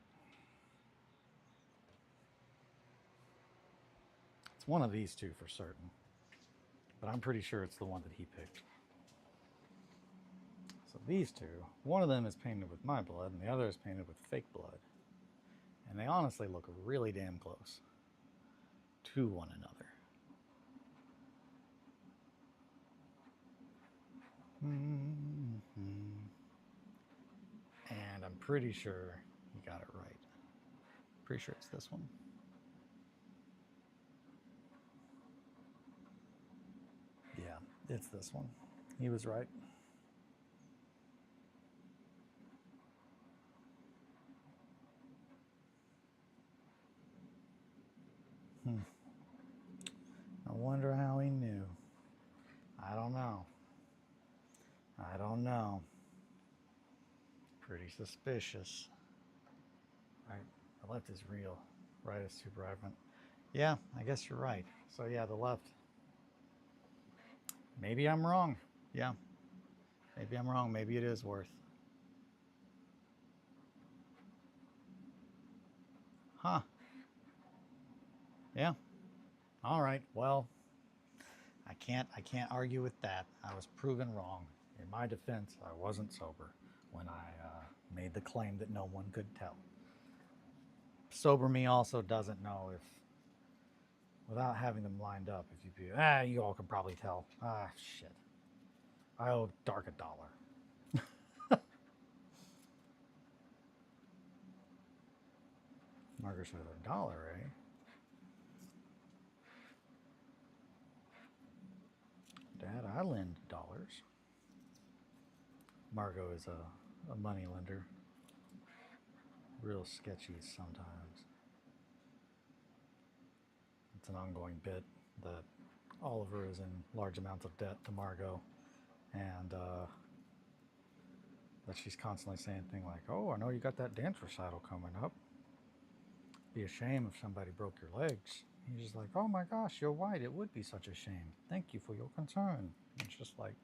It's one of these two for certain, but I'm pretty sure it's the one that he picked. So these two, one of them is painted with my blood and the other is painted with fake blood. And they honestly look really damn close to one another. And I'm pretty sure he got it right. Pretty sure it's this one. Yeah, it's this one. He was right. I wonder how he knew. I don't know. I don't know. Pretty suspicious. Right, the left is real. Right is super vibrant. Yeah, I guess you're right. So yeah, the left. Maybe I'm wrong. Yeah. Maybe I'm wrong. Maybe it is worth. Huh. Yeah. All right. Well, I can't argue with that. I was proven wrong. In my defense, I wasn't sober when I made the claim that no one could tell. Sober me also doesn't know if, without having them lined up, if you'd be, you all can probably tell. Shit. I owe Dark $1. Margaret said $1, eh? Dad, I lend dollars. Margot is a money lender. Real sketchy sometimes. It's an ongoing bit that Oliver is in large amounts of debt to Margot, and that she's constantly saying things like, "Oh, I know you got that dance recital coming up. Be a shame if somebody broke your legs." He's just like, "Oh my gosh, you're white. It would be such a shame. Thank you for your concern." It's just like,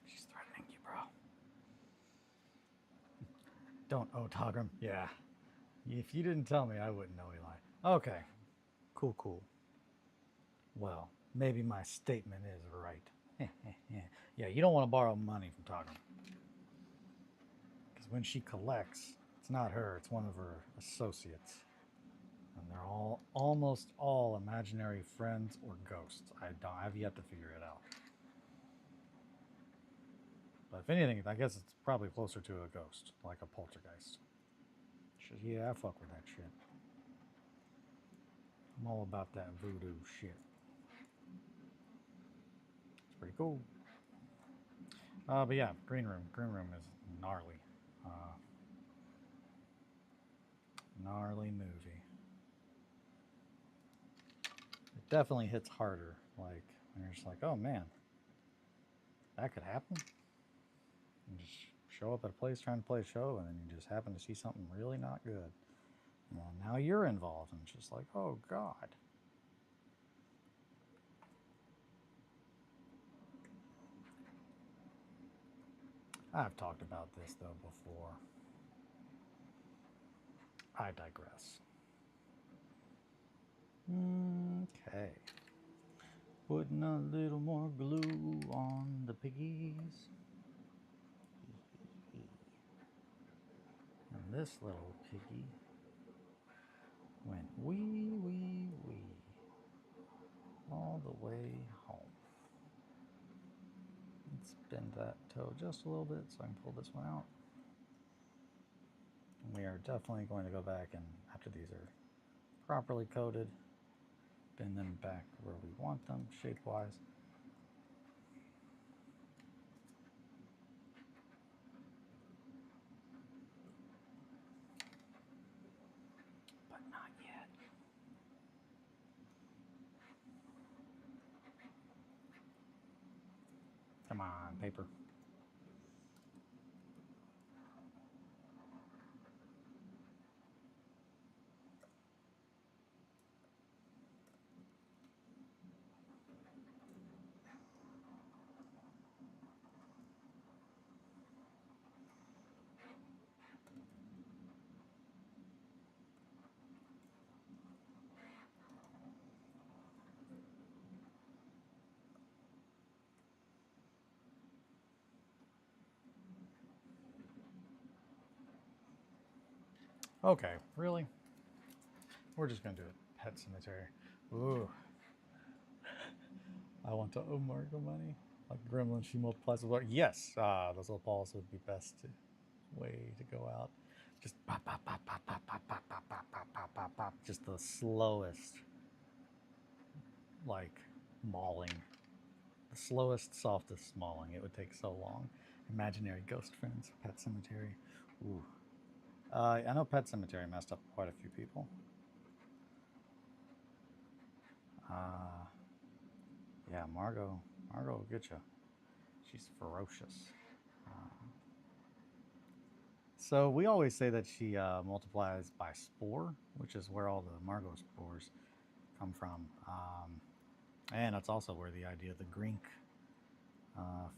she's threatening you, bro. Don't Otagram. Yeah. If you didn't tell me, I wouldn't know, Eli. Okay. Cool. Well, maybe my statement is right. Yeah, you don't want to borrow money from Togram. Because when she collects, it's not her, it's one of her associates. And they're almost all imaginary friends or ghosts. I have yet to figure it out. But if anything, I guess it's probably closer to a ghost, like a poltergeist. Yeah, I fuck with that shit. I'm all about that voodoo shit. It's pretty cool. But yeah, Green Room. Green Room is gnarly. Gnarly movie. It definitely hits harder. Like, you're just like, oh man, that could happen. You just show up at a place trying to play a show, and then you just happen to see something really not good. And now you're involved, and it's just like, oh god. I've talked about this though before. I digress. Okay. Putting a little more glue on the piggies. And this little piggy went wee all the way home. Let's bend that toe just a little bit so I can pull this one out. And we are definitely going to go back and, after these are properly coated, bend them back where we want them shape-wise. But not yet. Come on, paper. Okay, really? We're just gonna do it. Pet cemetery. Ooh. I want to owe Margo money. Like Gremlin, she multiplies with water. Yes, those little balls would be best way to go out. Just pop, pop, pop, pop, pop, pop, pop, pop, pop, pop, pop, pop, pop. Just the slowest, like, mauling. The slowest, softest mauling. It would take so long. Imaginary ghost friends. Pet cemetery. Ooh. I know Pet Cemetery messed up quite a few people. Yeah, Margo will get you. She's ferocious. So we always say that she multiplies by spore, which is where all the Margo spores come from. And that's also where the idea of the grink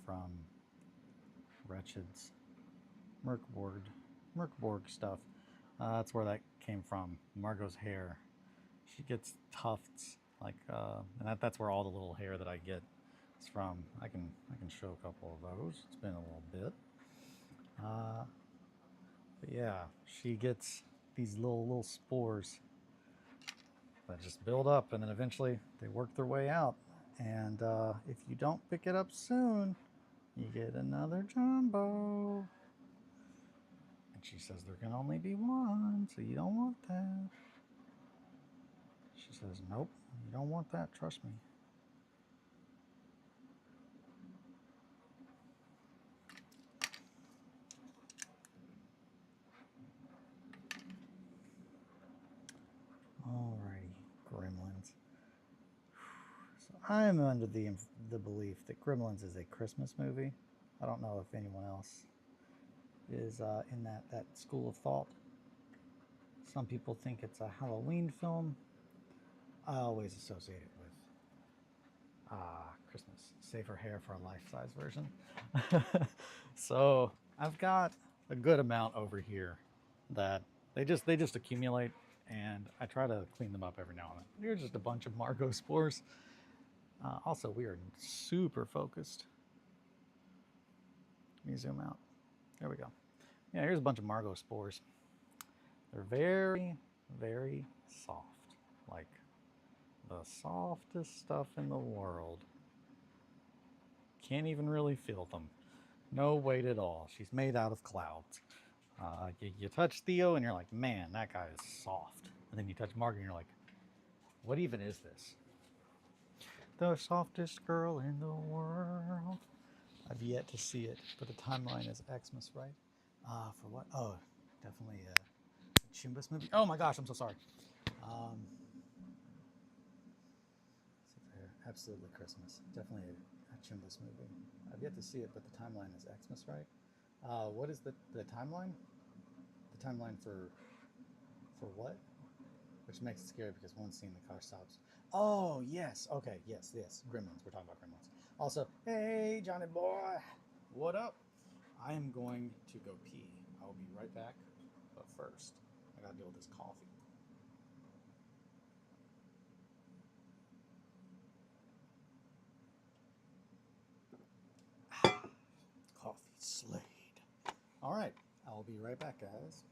from Wretched's Merkborg stuff, that's where that came from. Margo's hair. She gets tufts, like, and that's where all the little hair that I get is from. I can show a couple of those. It's been a little bit. But yeah, she gets these little spores that just build up, and then eventually they work their way out. And if you don't pick it up soon, you get another jumbo. And she says there can only be one, so you don't want that. She says, nope, you don't want that, trust me. Alrighty, Gremlins. So I'm under the belief that Gremlins is a Christmas movie. I don't know if anyone else is in that school of thought. Some people think it's a Halloween film. I always associate it with Christmas. Save her hair for a life-size version. So I've got a good amount over here that they just accumulate, and I try to clean them up every now and then. Here's just a bunch of Margo spores. Also, we are super focused. Let me zoom out. There we go. Yeah, here's a bunch of Margo spores. They're very, very soft. Like the softest stuff in the world. Can't even really feel them. No weight at all. She's made out of clouds. You touch Theo and you're like, man, that guy is soft. And then you touch Margo and you're like, what even is this? The softest girl in the world. I've yet to see it, but the timeline is Xmas, right? For what? Oh, definitely a Chumbus movie. Oh my gosh, I'm so sorry. Absolutely Christmas. Definitely a Chumbus movie. I've yet to see it, but the timeline is Xmas, right? What is the timeline? The timeline for what? Which makes it scary because one scene the car stops. Oh, yes. Okay, yes. Gremlins. We're talking about Gremlins. Also, hey, Johnny boy. What up? I am going to go pee. I'll be right back. But first, I gotta deal with this coffee. Coffee Slade. All right. I'll be right back, guys.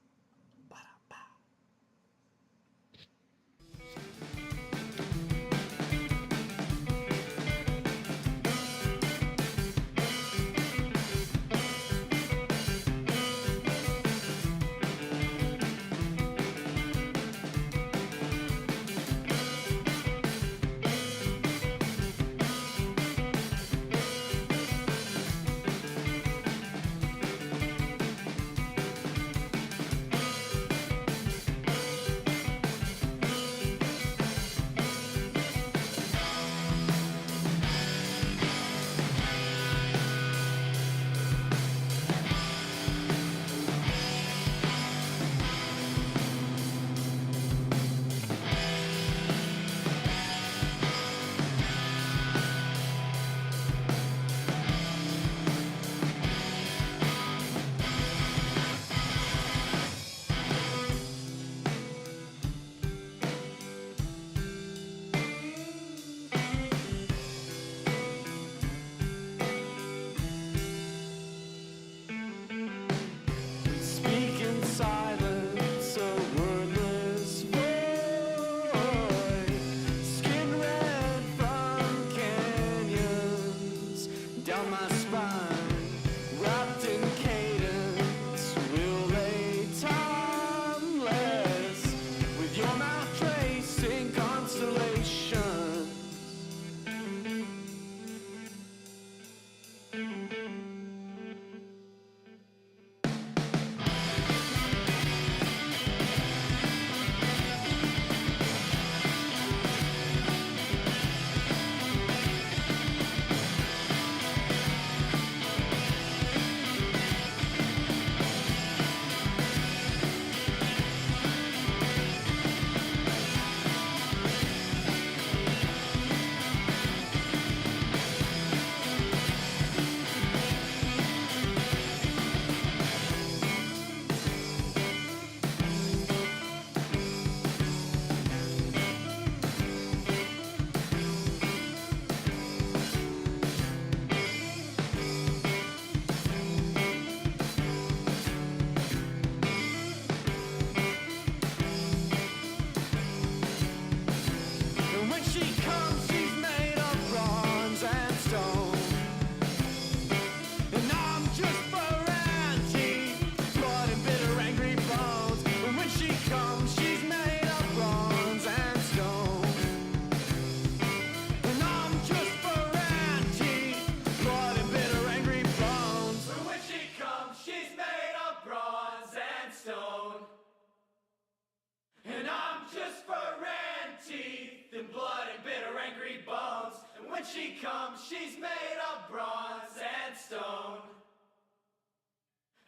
she comes, she's made of bronze and stone.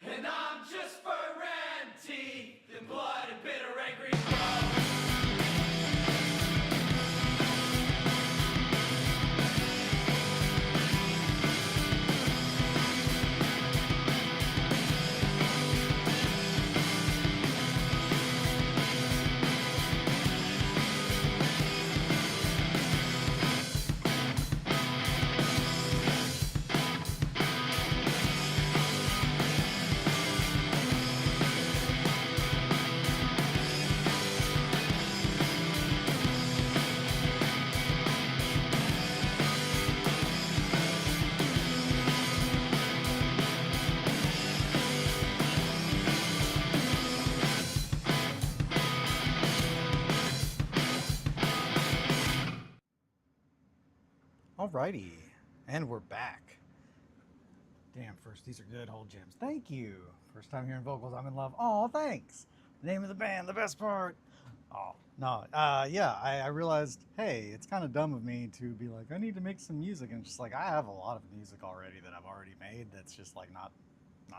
And I'm just fur and teeth and blood and bitter angry groans. Alrighty, and we're back. Damn, first, these are good whole gems. Thank you. First time hearing vocals, I'm in love. Oh, thanks. The name of the band, the best part. Oh, no, yeah, I realized, hey, it's kind of dumb of me to be like, I need to make some music. And just like, I have a lot of music already that I've already made that's just like not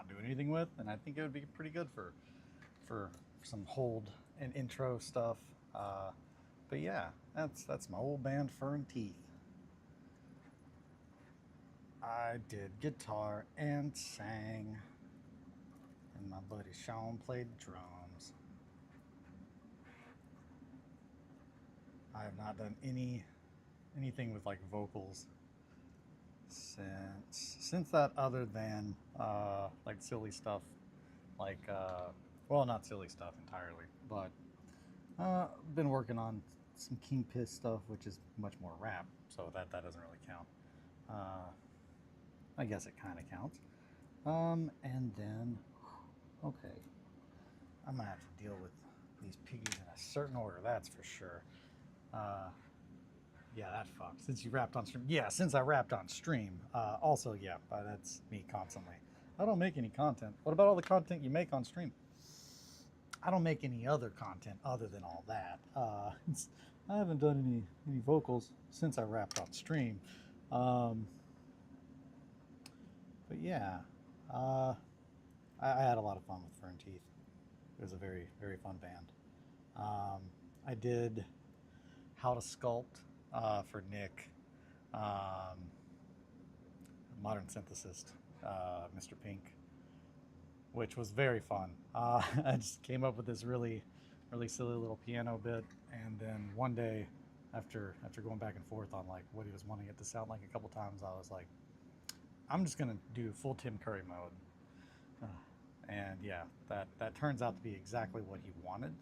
doing anything with. And I think it would be pretty good for some hold and intro stuff. But yeah, that's my old band, Fur and Teeth. I did guitar and sang, and my buddy Sean played drums. I have not done anything with like vocals since that, other than like silly stuff, like well, not silly stuff entirely, but been working on some King Piss stuff, which is much more rap, so that doesn't really count. I guess it kind of counts. And then, okay, I'm gonna have to deal with these piggies in a certain order, that's for sure. Yeah, that fucked. Since you rapped on stream. Yeah, since I rapped on stream. Also, yeah, that's me constantly. I don't make any content. What about all the content you make on stream? I don't make any other content other than all that. I haven't done any vocals since I rapped on stream. But yeah, I had a lot of fun with Fern Teeth. It was a very, very fun band. I did How to Sculpt for Nick, Modern Synthesist, Mr. Pink, which was very fun. I just came up with this really, really silly little piano bit, and then one day, after going back and forth on like what he was wanting it to sound like a couple times, I was like, I'm just gonna do full Tim Curry mode, and yeah, that turns out to be exactly what he wanted.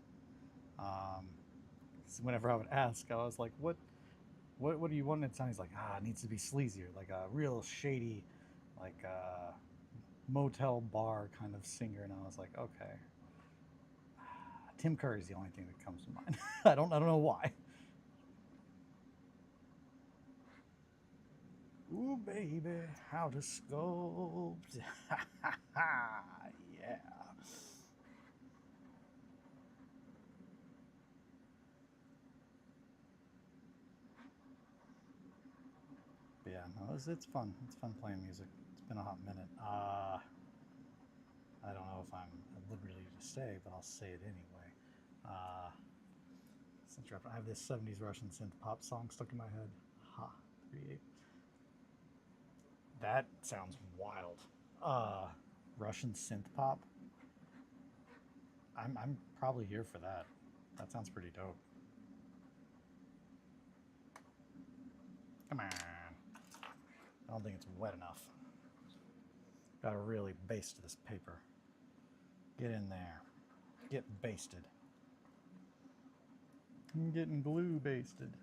So whenever I would ask, I was like, "What do you want it to sound?" He's like, it needs to be sleazier, like a real shady, like motel bar kind of singer." And I was like, "Okay." Tim Curry's the only thing that comes to mind. I don't know why. Ooh, baby, how to sculpt. Yeah. But yeah, no, it's fun. It's fun playing music. It's been a hot minute. I don't know if I'm at liberty to say, but I'll say it anyway. Since I have this 70s Russian synth pop song stuck in my head. Ha, 3/8. That sounds wild. Russian synth pop. I'm probably here for that. That sounds pretty dope. Come on. I don't think it's wet enough. Gotta really baste this paper. Get in there. Get basted. I'm getting glue basted.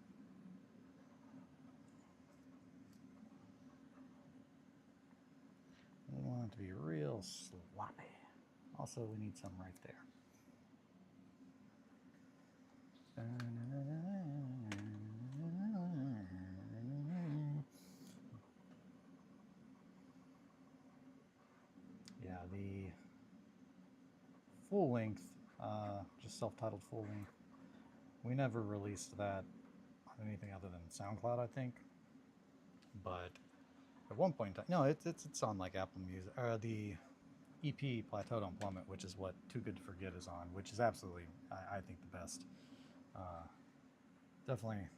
We want it to be real sloppy. Also, we need some right there. Yeah, the full length, just self-titled full length, we never released that on anything other than SoundCloud, I think. But at one point in time, no, it's on like Apple Music, the EP Plateaued on Plummet, which is what Too Good to Forget is on, which is absolutely, I think, the best. Uh, definitely,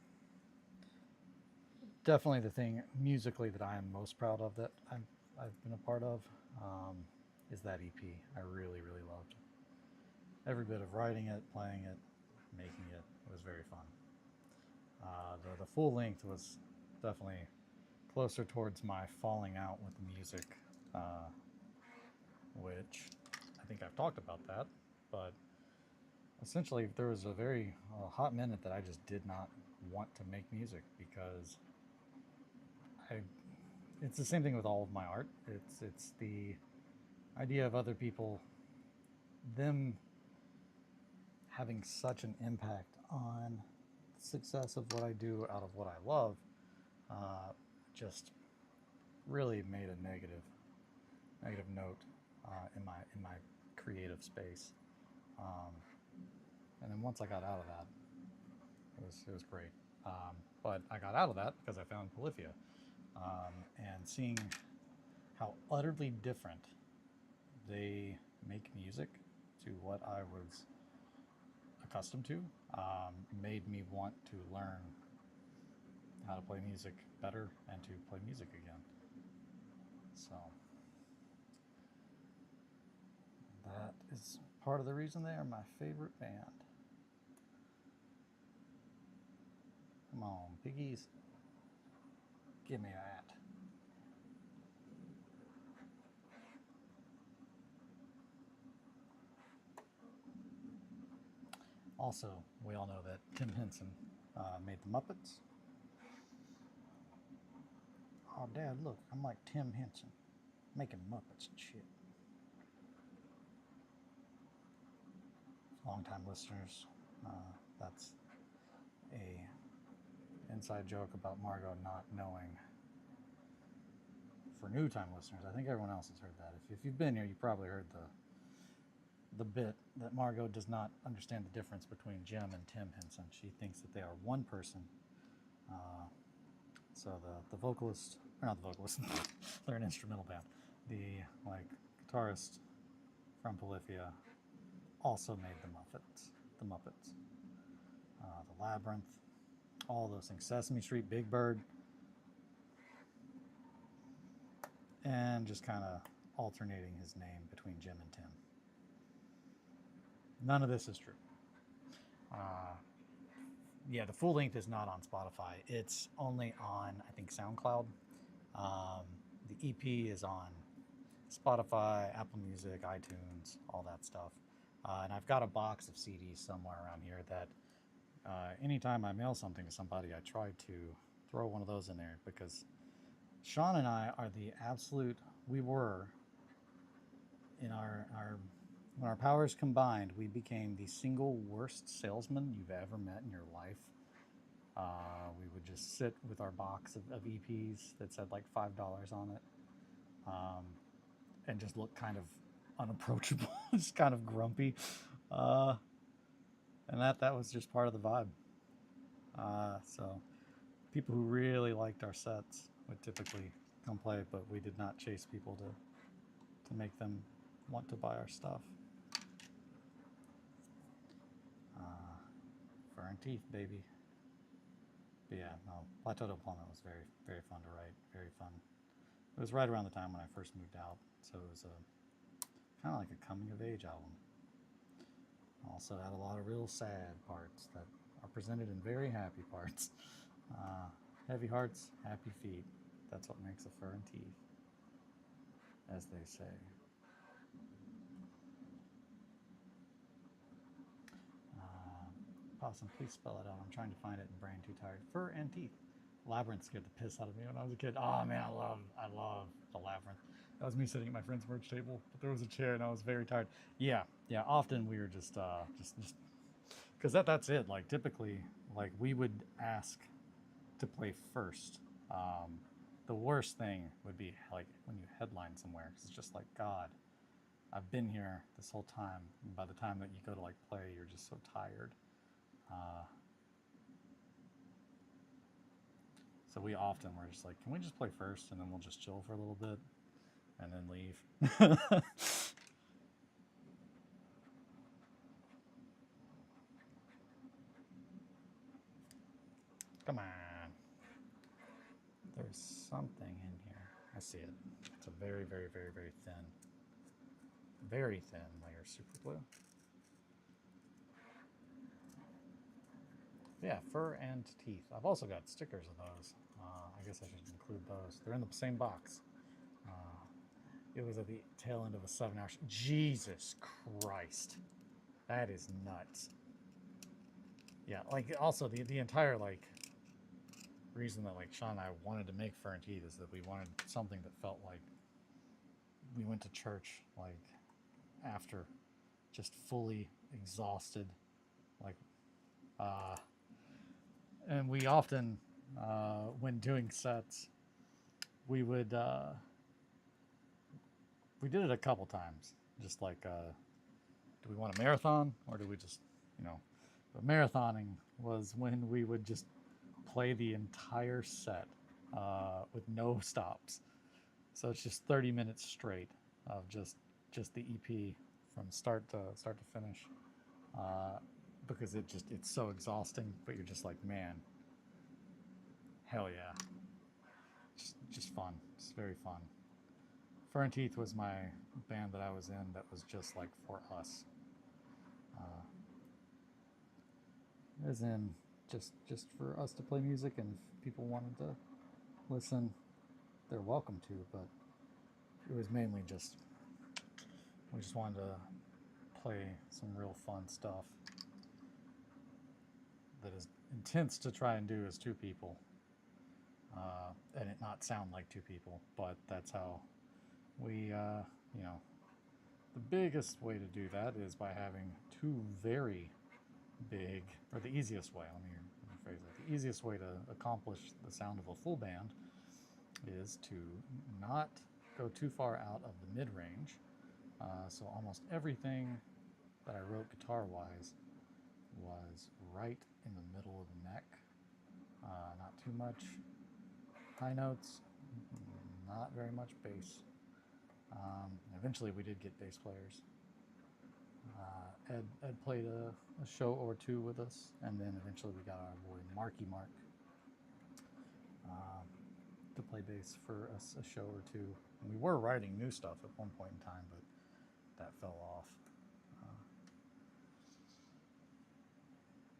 definitely the thing musically that I am most proud of that I've been a part of is that EP. I really, really loved every bit of writing it, playing it, making it. It was very fun. The full length was definitely closer towards my falling out with music, uh, which I think I've talked about that, but essentially there was a very hot minute that I just did not want to make music because I. It's the same thing with all of my art. It's the idea of other people, them having such an impact on the success of what I do out of what I love, uh, just really made a negative note in my creative space. Um, and then once I got out of that, it was great. But I got out of that because I found Polyphia, and seeing how utterly different they make music to what I was accustomed to, made me want to learn how to play music better and to play music again. So that is part of the reason they are my favorite band. Come on, piggies. Give me that. Also, we all know that Tim Henson made the Muppets. Oh, Dad, look, I'm like Tim Henson, making Muppets and shit. Longtime listeners, that's a inside joke about Margot not knowing. For new time listeners, I think everyone else has heard that. If you've been here, you probably heard the bit that Margot does not understand the difference between Jim and Tim Henson. She thinks that they are one person. So the vocalist, or not the vocalist, they're an instrumental band. The guitarist from Polyphia also made the Muppets, the Labyrinth, all those things. Sesame Street, Big Bird, and just kind of alternating his name between Jim and Tim. None of this is true. Yeah, the full length is not on Spotify. It's only on, I think, SoundCloud. The EP is on Spotify, Apple Music, iTunes, all that stuff. And I've got a box of CDs somewhere around here that anytime I mail something to somebody, I try to throw one of those in there because Sean and I are the absolute, we were, in when our powers combined, we became the single worst salesman you've ever met in your life. We would just sit with our box of EPs that said like $5 on it, and just look kind of unapproachable, just kind of grumpy, and that was just part of the vibe. So people who really liked our sets would typically come play, but we did not chase people to make them want to buy our stuff. Fur and teeth, baby. But yeah, no, Plateau Deployment was very, very fun to write. Very fun. It was right around the time when I first moved out, so it was kind of like a coming of age album. Also had a lot of real sad parts that are presented in very happy parts. Heavy hearts, happy feet. That's what makes a fur and teeth, as they say. Possum, please spell it out. I'm trying to find it in Brain Too Tired. Fur and teeth. Labyrinth scared the piss out of me when I was a kid. Oh man, I love the Labyrinth. That was me sitting at my friend's merch table, but there was a chair and I was very tired. Yeah. Often we were just because that's it. Like typically, like we would ask to play first. The worst thing would be like when you headline somewhere, because it's just like, God, I've been here this whole time, and by the time that you go to like play, you're just so tired. So we often were just like, can we just play first and then we'll just chill for a little bit and then leave? Come on. There's something in here. I see it. It's a very, very, very, very thin layer of super glue. Yeah, fur and teeth. I've also got stickers of those. I guess I should include those. They're in the same box. It was at the tail end of a 7-hour. Jesus Christ, that is nuts. Yeah, like also the entire like reason that like Sean and I wanted to make fur and teeth is that we wanted something that felt like we went to church like after just fully exhausted, like and we often when doing sets we would we did it a couple times, just like do we want a marathon or do we just, you know, but marathoning was when we would just play the entire set with no stops. So it's just 30 minutes straight of just the EP from start to finish, because it's so exhausting. But you're just like, man, hell yeah, just fun. It's very fun. Fur and Teeth was my band that I was in that was just like for us. As in just for us to play music, and if people wanted to listen, they're welcome to, but it was mainly just we just wanted to play some real fun stuff that is intense to try and do as two people, and it not sound like two people, but that's how we you know, the biggest way to do that is by having two very big, or the easiest way, let me rephrase it, the easiest way to accomplish the sound of a full band is to not go too far out of the mid-range. So almost everything that I wrote guitar-wise was right in the middle of the neck. Not too much high notes, not very much bass. Eventually we did get bass players. Ed played a show or two with us, and then eventually we got our boy Marky Mark to play bass for us a show or two. And we were writing new stuff at one point in time, but that fell off.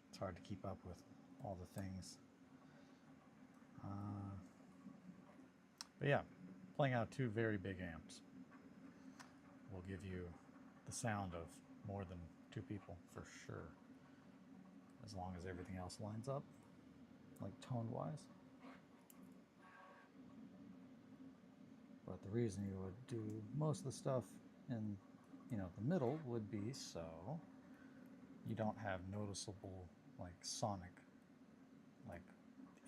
It's hard to keep up with all the things. But yeah, playing out two very big amps will give you the sound of more than two people for sure, as long as everything else lines up, like tone-wise. But the reason you would do most of the stuff in, you know, the middle would be so you don't have noticeable like sonic, like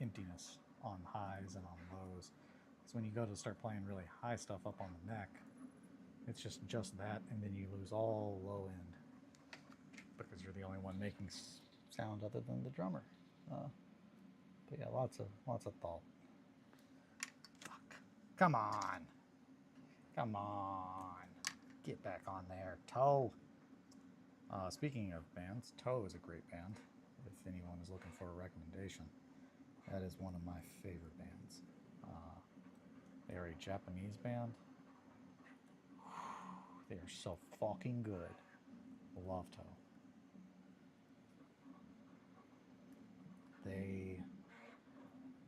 emptiness on highs and on lows. So when you go to start playing really high stuff up on the neck, it's just that, and then you lose all low end because you're the only one making sound other than the drummer. But yeah, lots of thought. Fuck. Come on. Get back on there, Toe. Speaking of bands, Toe is a great band. If anyone is looking for a recommendation, that is one of my favorite bands. They are a Japanese band. They are so fucking good. Love Toe.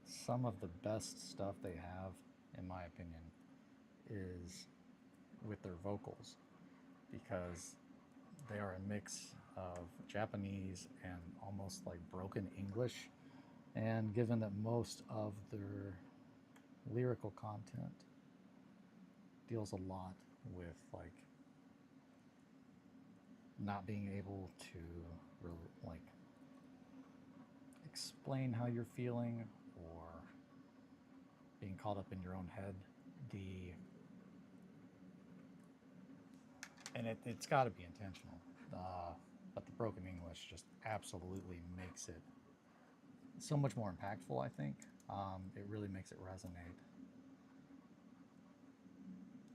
Some of the best stuff they have, in my opinion, is with their vocals, because they are a mix of Japanese and almost like broken English. And given that most of their lyrical content deals a lot with like not being able to like explain how you're feeling or being caught up in your own head, and it's got to be intentional, but the broken English just absolutely makes it so much more impactful, I think. It really makes it resonate.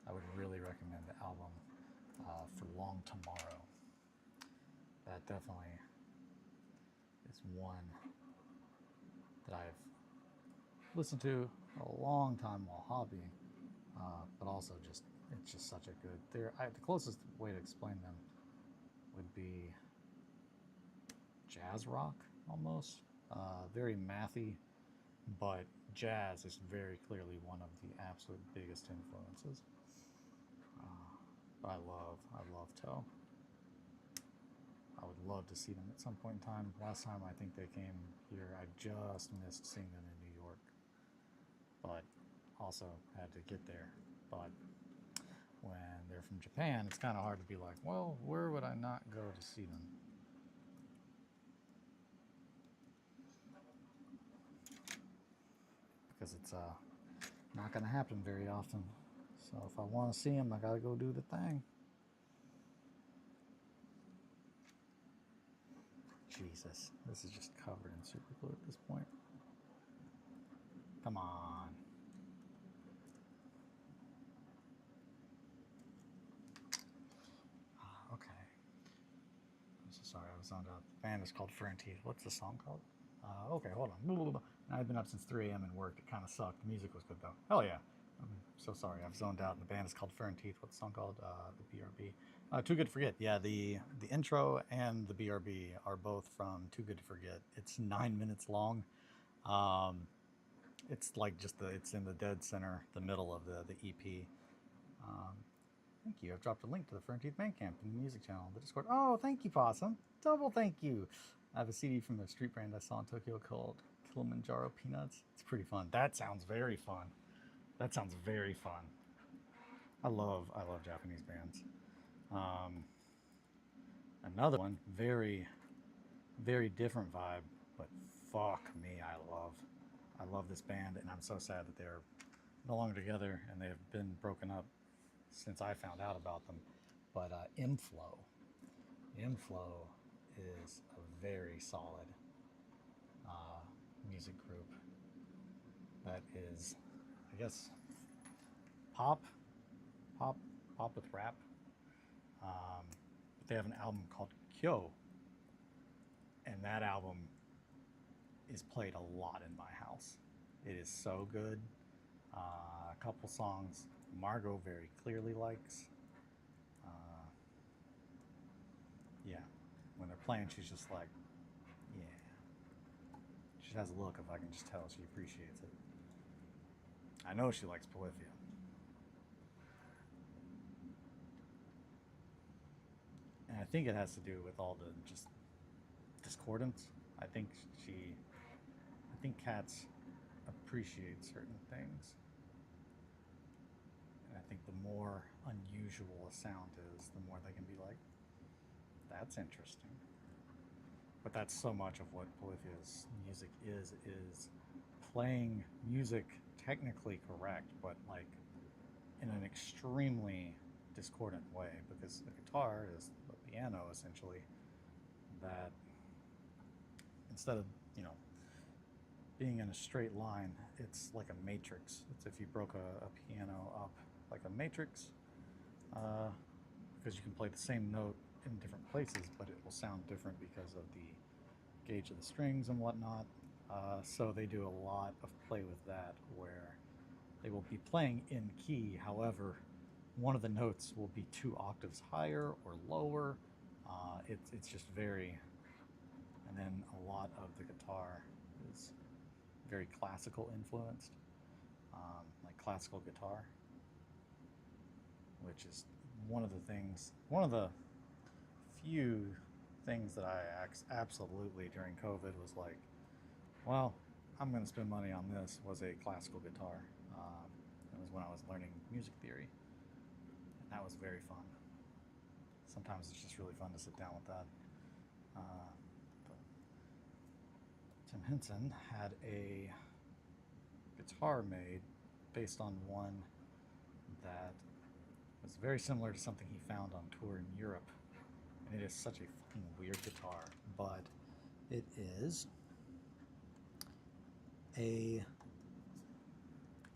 I would really recommend the album For Long Tomorrow. That definitely is one that I've listened to a long time while hobbying, but also just it's just such a good. The closest way to explain them would be jazz rock almost, very mathy, but jazz is very clearly one of the absolute biggest influences. But I love Toe. I would love to see them at some point in time. Last time I think they came here, I just missed seeing them in New York, but also had to get there. But when they're from Japan, it's kind of hard to be like, well, where would I not go to see them? Because it's not going to happen very often. So if I want to see them, I got to go do the thing. Jesus, this is just covered in super glue at this point. Come on. Okay. I'm so sorry, I was on the band is called Fur and Teeth. What's the song called? Okay, hold on. I've been up since 3 a.m. and worked. It kind of sucked. The music was good though. Hell yeah. I'm so sorry. I've zoned out. The band is called Fur and Teeth. What's the song called? The BRB. Too Good to Forget. Yeah, the intro and the BRB are both from Too Good to Forget. It's 9 minutes long. It's like it's in the dead center, the middle of the EP. Thank you. I've dropped a link to the Fur and Teeth Bandcamp in the music channel, the Discord. Oh, thank you, Possum. Double thank you. I have a CD from the street brand I saw in Tokyo called Kilimanjaro Peanuts. It's pretty fun. That sounds very fun. That sounds very fun. I love Japanese bands. Another one, very, very different vibe, but fuck me, I love this band, and I'm so sad that they're no longer together and they have been broken up since I found out about them. But Inflow is a very solid music group that is, I guess, pop with rap. But they have an album called Kyo, and that album is played a lot in my house. It is so good. A couple songs Margot very clearly likes. Yeah, when they're playing, she's just like, yeah. She has a look, if I can just tell she appreciates it. I know she likes Polyphia. And I think it has to do with all the just discordance. I think cats appreciate certain things. And I think the more unusual a sound is, the more they can be like, that's interesting. But that's so much of what Polyphia's music is playing music technically correct, but like in an extremely discordant way, because the guitar is the piano essentially, that instead of, being in a straight line, it's like a matrix. It's if you broke a piano up like a matrix, because you can play the same note in different places, but it will sound different because of the gauge of the strings and whatnot. So they do a lot of play with that, where they will be playing in key. However, one of the notes will be 2 octaves higher or lower. It's just very, and then a lot of the guitar is very classical influenced, like classical guitar, which is one of the few things that I absolutely during COVID was like, well, I'm going to spend money on this, was a classical guitar. It was when I was learning music theory, and that was very fun. Sometimes it's just really fun to sit down with that. But Tim Henson had a guitar made based on one that was very similar to something he found on tour in Europe. And it is such a fucking weird guitar, but it is a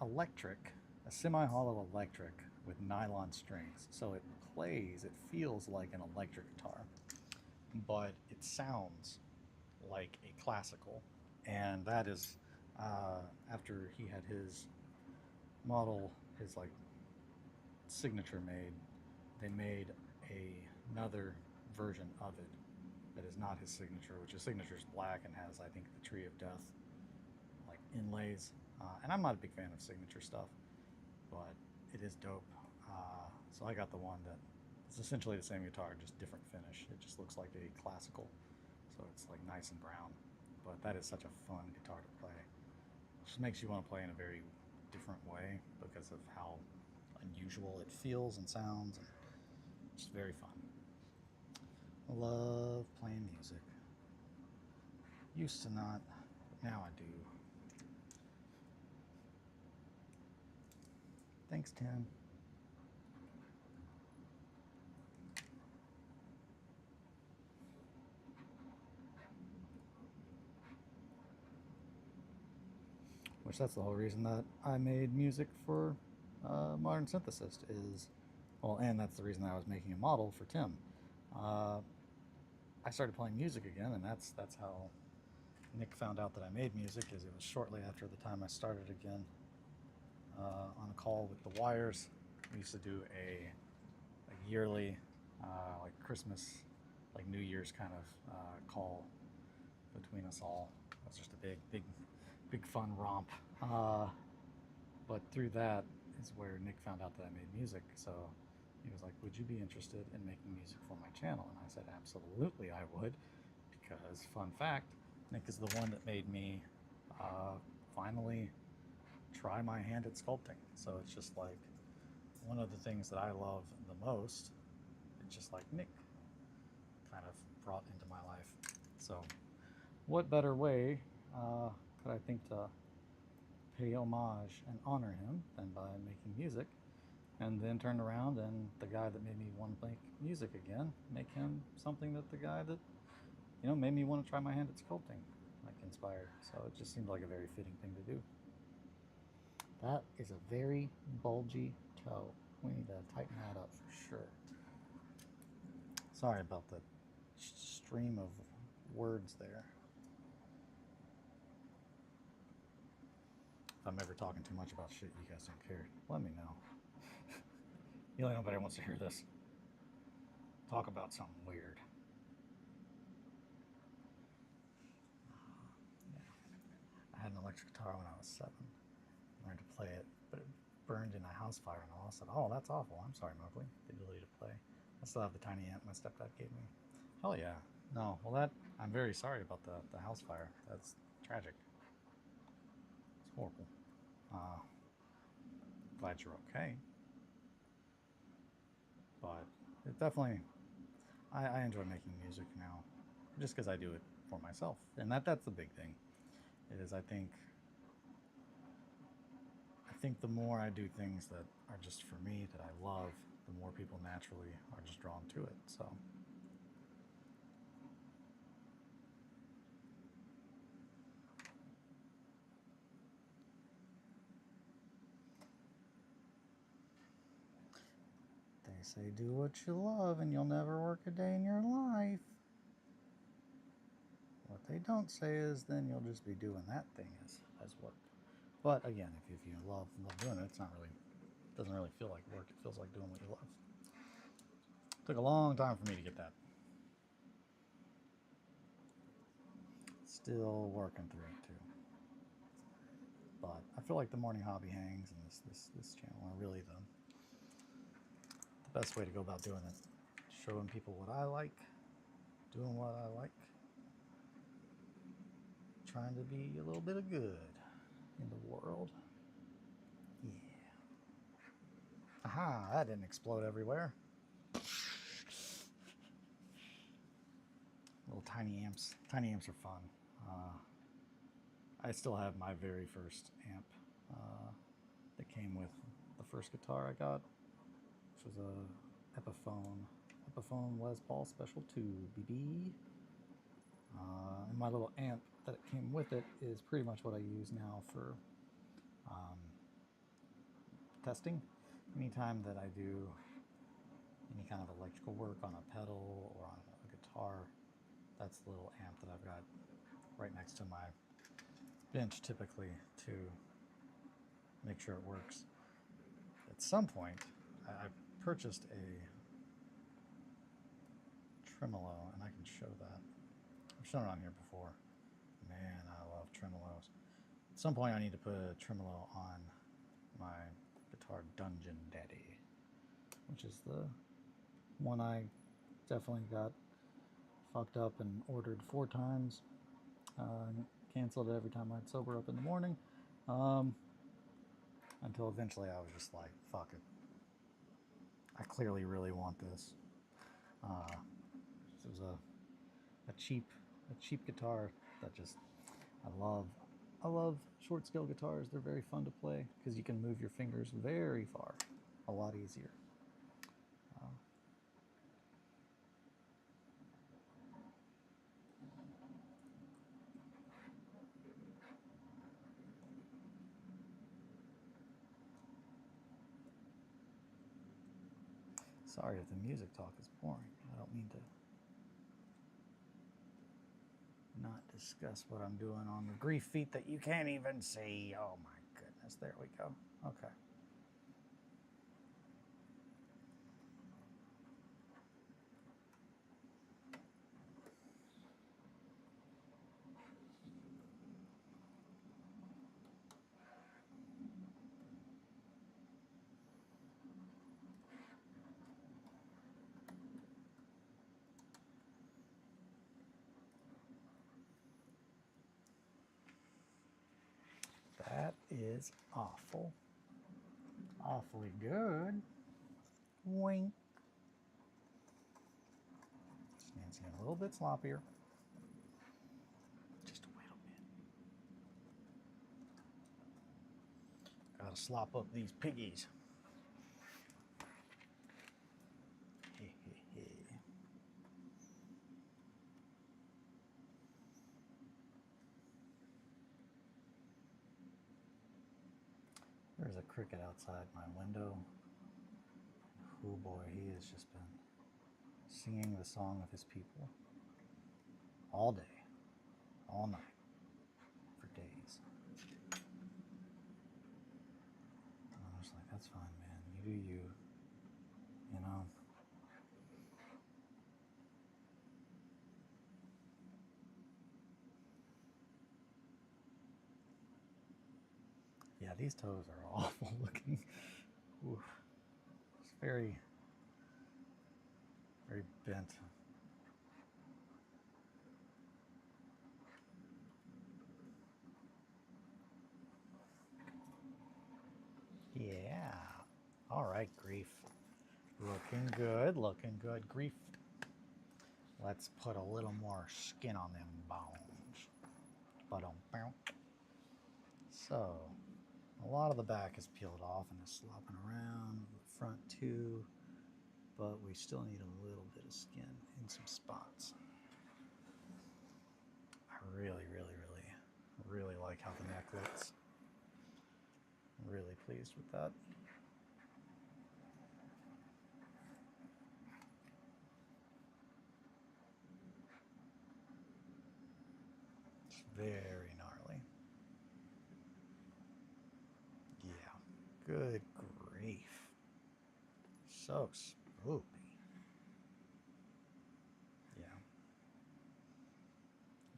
electric, a semi-hollow electric with nylon strings. So it plays, it feels like an electric guitar, but it sounds like a classical. And that is after he had his model, his like signature made, they made another version of it that is not his signature, which his signature is black and has, I think, the Tree of Death like inlays. And I'm not a big fan of signature stuff, but it is dope. So I got the one that it's essentially the same guitar, just different finish. It just looks like a classical, so it's like nice and brown. But that is such a fun guitar to play. It just makes you want to play in a very different way because of how unusual it feels and sounds. And it's very fun. I love playing music. Used to not, but now I do. Thanks, Tim. Which that's the whole reason that I made music for Modern Synthesist is, well, and that's the reason that I was making a model for Tim. I started playing music again, and that's how Nick found out that I made music. Is it was shortly after the time I started again on a call with the Wires. We used to do a yearly like Christmas, like New Year's kind of call between us all. It was just a big fun romp. But through that is where Nick found out that I made music. So he was like, would you be interested in making music for my channel? And I said, absolutely I would, because fun fact, Nick is the one that made me finally try my hand at sculpting. So it's just like one of the things that I love the most. It's just like Nick kind of brought into my life. So what better way could I think to pay homage and honor him than by making music, and then turn around and the guy that made me want to make music again, make him something that the guy that, you know, made me want to try my hand at sculpting like inspired. So it just seemed like a very fitting thing to do. That is a very bulgy toe. We need to tighten that up for sure. Sorry about the stream of words there. If I'm ever talking too much about shit you guys don't care, let me know. You know, nobody wants to hear this. Talk about something weird. Yeah. I had an electric guitar when I was 7. I learned to play it, but it burned in a house fire, and I said, "Oh, that's awful. I'm sorry, Mowgli." The ability to play. I still have the tiny amp my stepdad gave me. Hell yeah. No, well I'm very sorry about the house fire. That's tragic. It's horrible. Glad you're okay. But it definitely, I enjoy making music now, just because I do it for myself, and that's the big thing. Is I think the more I do things that are just for me that I love, the more people naturally are just drawn to it. So. They say do what you love and you'll never work a day in your life. What they don't say is then you'll just be doing that thing as work. But again, if you love doing it, it's not really, doesn't really feel like work. It feels like doing what you love. It took a long time for me to get that. Still working through it too. But I feel like the morning hobby hangs and this channel are really the best way to go about doing it. Showing people what I like, doing what I like, trying to be a little bit of good in the world. Yeah. Aha, that didn't explode everywhere. Little tiny amps. Tiny amps are fun. I still have my very first amp that came with the first guitar I got, which was a Epiphone Les Paul Special 2 BB. And my little amp that came with it is pretty much what I use now for testing. Anytime that I do any kind of electrical work on a pedal or on a guitar, that's the little amp that I've got right next to my bench typically to make sure it works. At some point, I purchased a tremolo, and I can show that. I've shown it on here before. Man, I love tremolos. At some point, I need to put a tremolo on my guitar Dungeon Daddy, which is the one I definitely got fucked up and ordered 4 times. Canceled it every time I'd sober up in the morning. Until eventually I was just like, fuck it. I clearly really want this. It was a cheap guitar that just I love short scale guitars. They're very fun to play because you can move your fingers very far, a lot easier. Sorry if the music talk is boring. I don't mean to not discuss what I'm doing on the grief feet that you can't even see. Oh my goodness, there we go. Okay. That is awfully good. Wink. It's getting a little bit sloppier. Just a little bit. Gotta slop up these piggies. There's a cricket outside my window. Oh boy, he has just been singing the song of his people all day, all night, for days. And I was like, that's fine, man. You do you, you know. Yeah, these toes are awful looking. Oof. It's very bent. Yeah. All right, Grief. Looking good, Grief. Let's put a little more skin on them bones. So, a lot of the back is peeled off and is slopping around. The front too. But we still need a little bit of skin in some spots. I really like how the neck looks. I'm really pleased with that. It's very gnarly. Yeah, good grief. So spoopy. Yeah.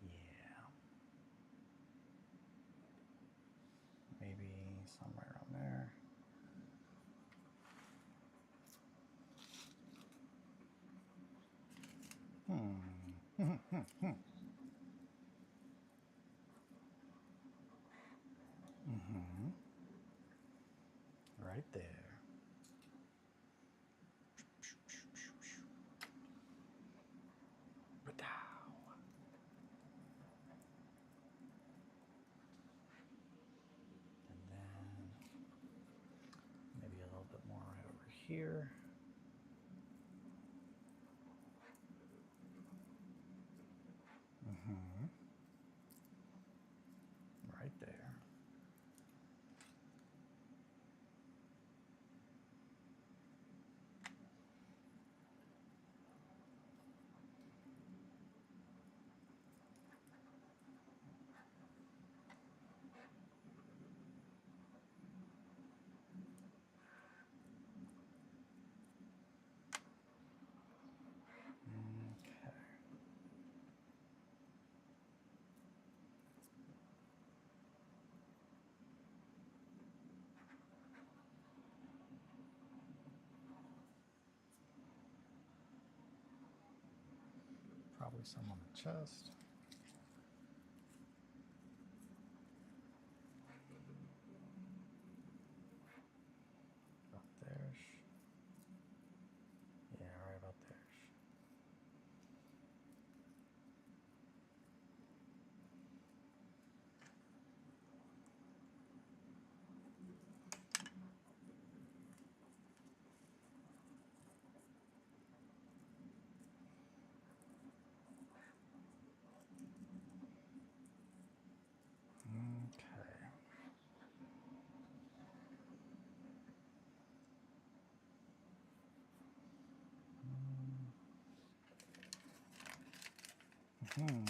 Yeah. Maybe somewhere around there. Right there. And then maybe a little bit more right over here. Right there. Probably some on the chest. About there. Yeah, right about there. Okay. Hmm.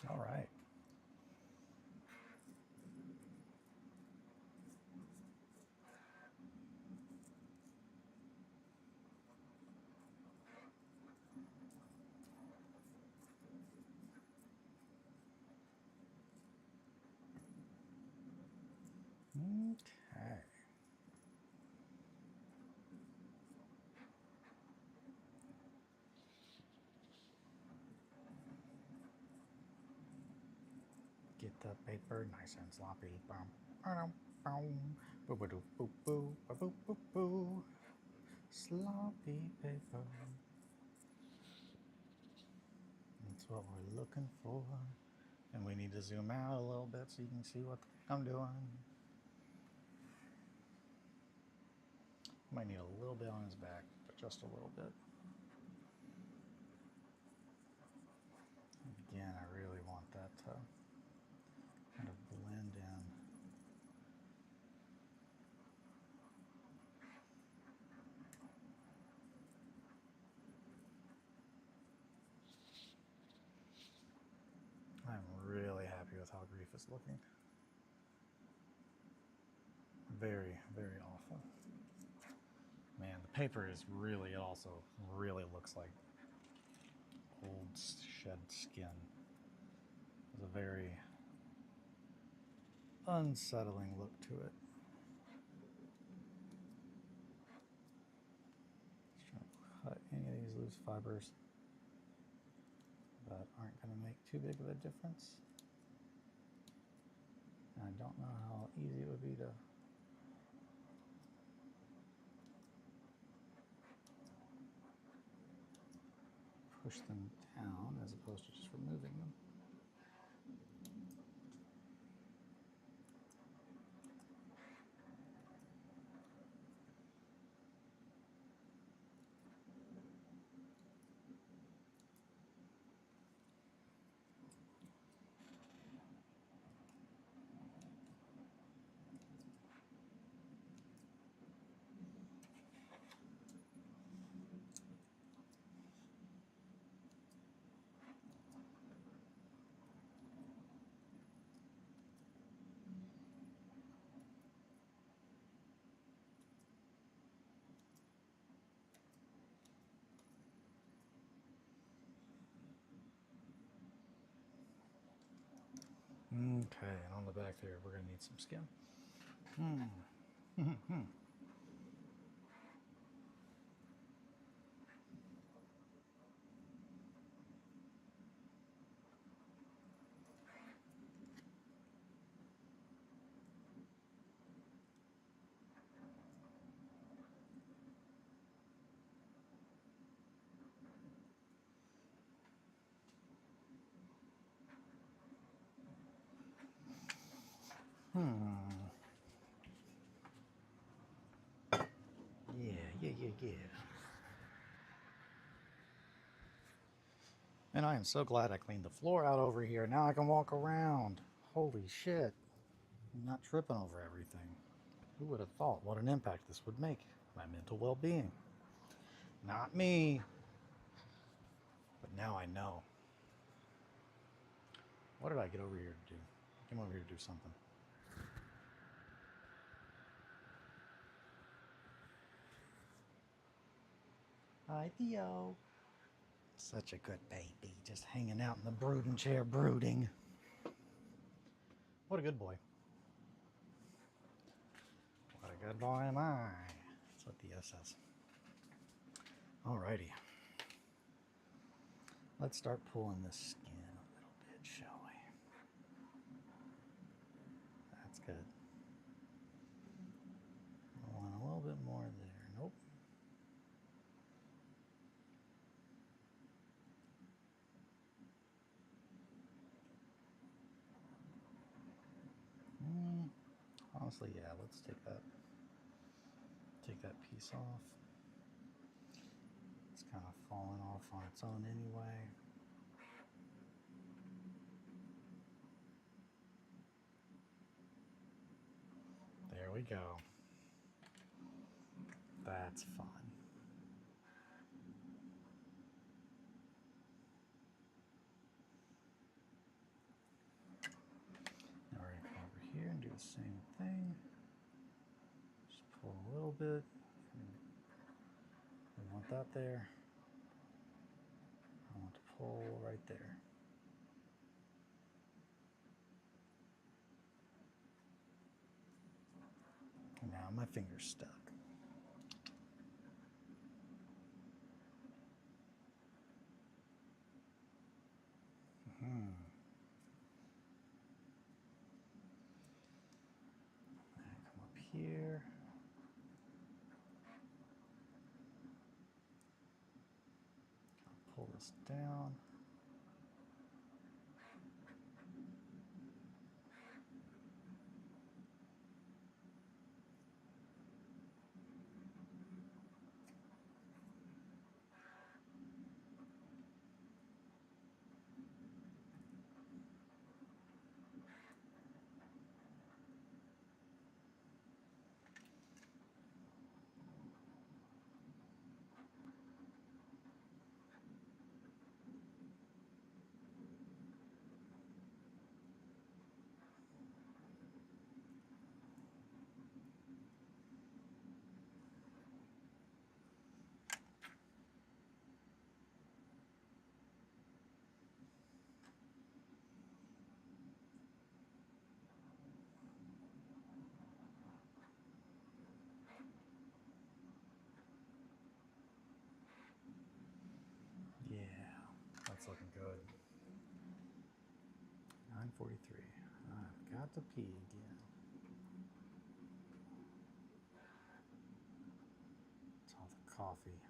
All right. Okay. Get the paper nice and sloppy. Boo boo boo boo boo boo boo. Sloppy paper. That's what we're looking for. And we need to zoom out a little bit so you can see what I'm doing. Might need a little bit on his back, but just a little bit. Again, I really want that to kind of blend in. I'm really happy with how Grief is looking. Very, very awful. Man, the paper is really, it also really looks like old shed skin. There's a very unsettling look to it. Just trying to cut any of these loose fibers that aren't going to make too big of a difference. And I don't know how easy it would be to push them down as opposed to just removing them. Okay, and on the back there, we're going to need some skin. Yeah. And I am so glad I cleaned the floor out over here. Now I can walk around. Holy shit. I'm not tripping over everything. Who would have thought what an impact this would make? My mental well-being. Not me. Now I know. What did I get over here to do? I came over here to do something. Hi, Theo. Such a good baby, just hanging out in the brooding chair, brooding. What a good boy. What a good boy am I. That's what Theo says. Alrighty. Let's start pulling this skin a little bit, shall we? That's good. I want a little bit more there. Nope. Honestly, yeah, let's take that piece off. It's kind of falling off on its own anyway. There we go. That's fun. Now we're going to come over here and do the same thing. Just pull a little bit. We want that there. I want to pull right there. And now my finger's stuck. Come up here. Pull this down. Yeah, that's looking good. 9:43. I've got to pee again. It's all the coffee.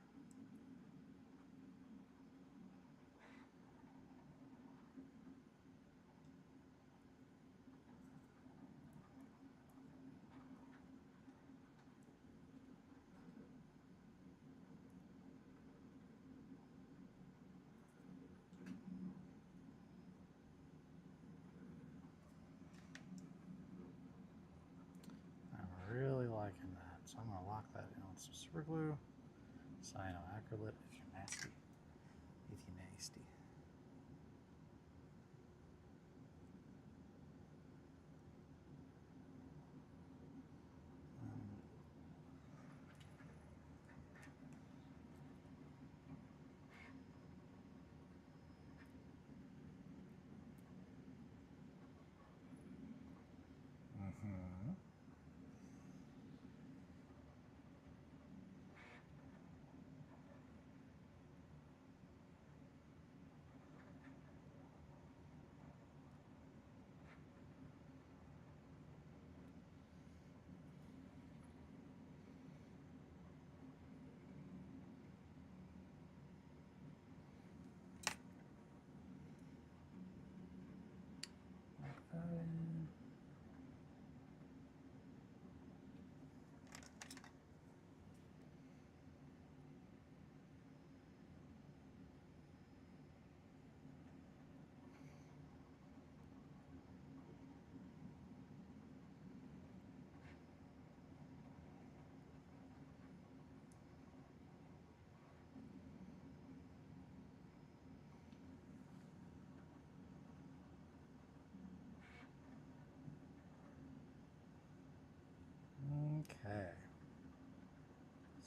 I'm really liking that. So I'm going to lock that in with some super glue. Cyanoacrylate if you're nasty. If you're nasty.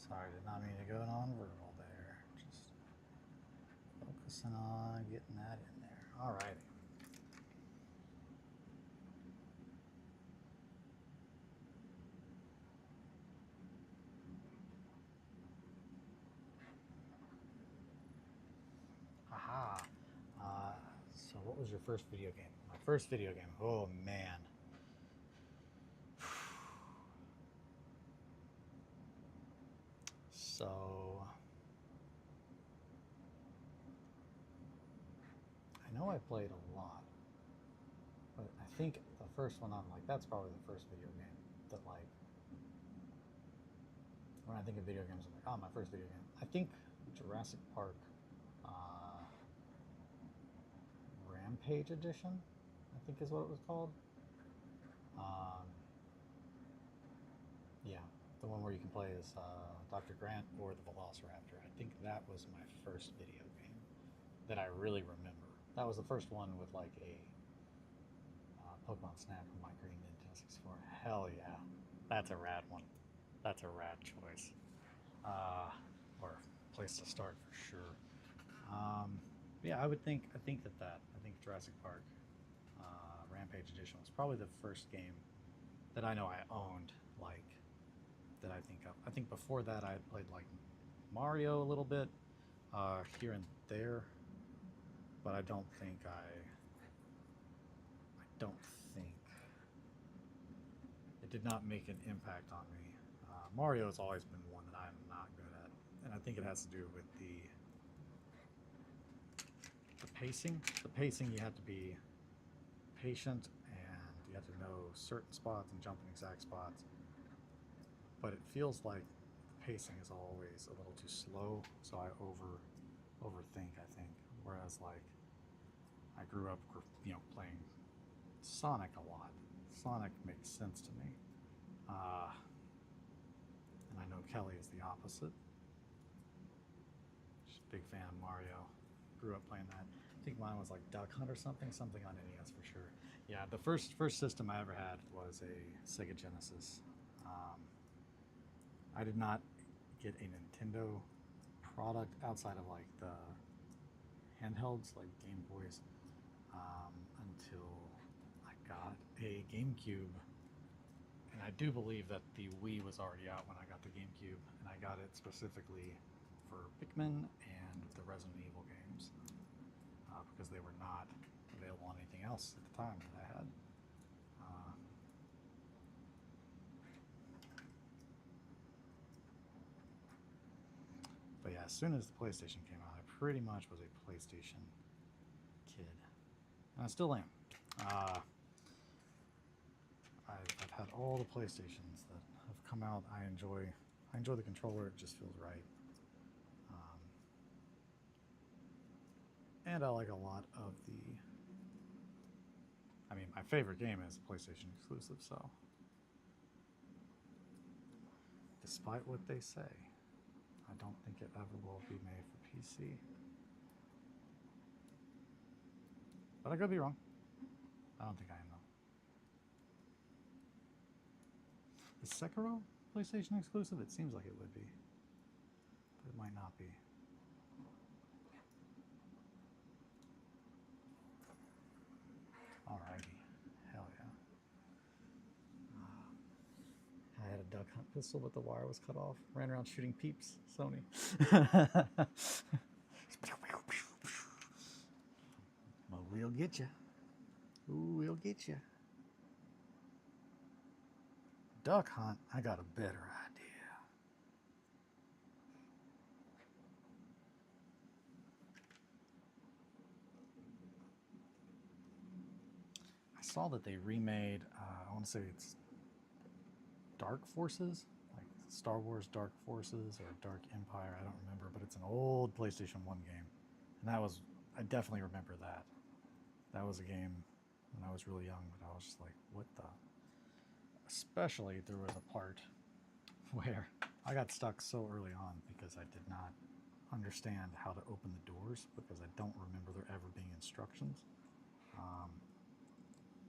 Sorry, did not mean to go non-verbal there. Just focusing on getting that in there. All righty. Aha. So what was your first video game? My first video game. Oh man. So I know I played a lot, but I think the first one I'm like, that's probably the first video game that like, when I think of video games, I'm like, oh, my first video game. I think Jurassic Park Rampage Edition, I think is what it was called. Yeah, the one where you can play as Dr. Grant or the Velociraptor. I think that was my first video game that I really remember. That was the first one with like a Pokemon Snap from my green Nintendo 64. Hell yeah, that's a rad one. That's a rad choice. Or place to start for sure. Yeah, I think Jurassic Park Rampage Edition was probably the first game that I know I owned, like, that I think of. I think before that I had played like Mario a little bit here and there, but I don't think it did not make an impact on me. Mario has always been one that I'm not good at, and I think it has to do with the pacing. The pacing, you have to be patient and you have to know certain spots and jump in exact spots. But it feels like the pacing is always a little too slow, so I overthink, I think. Whereas like I grew up, playing Sonic a lot. Sonic makes sense to me. And I know Kelly is the opposite. She's a big fan of Mario. Grew up playing that. I think mine was like Duck Hunt or something on NES for sure. Yeah, the first system I ever had was a Sega Genesis. I did not get a Nintendo product outside of like the handhelds, like Game Boys, until I got a GameCube. And I do believe that the Wii was already out when I got the GameCube, and I got it specifically for Pikmin and the Resident Evil games, because they were not available on anything else at the time that I had. But yeah, as soon as the PlayStation came out, I pretty much was a PlayStation kid, and I still am. I've had all the PlayStations that have come out. I enjoy the controller. It just feels right. And I like a lot of my favorite game is a PlayStation exclusive, so despite what they say, I don't think it ever will be made for PC. But I could be wrong. I don't think I am, though. Is Sekiro PlayStation exclusive? It seems like it would be, but it might not be. Alrighty. Hell yeah. I had a duck hunt pistol, but the wire was cut off. Ran around shooting peeps. Sony. Well, we'll get you. Ooh, we'll get you. Duck hunt? I got a better idea. I saw that they remade, I want to say it's Dark Forces, like Star Wars Dark Forces or Dark Empire, I don't remember, but it's an old PlayStation 1 game. And I definitely remember that. That was a game when I was really young, but I was just like, what the? Especially there was a part where I got stuck so early on because I did not understand how to open the doors, because I don't remember there ever being instructions.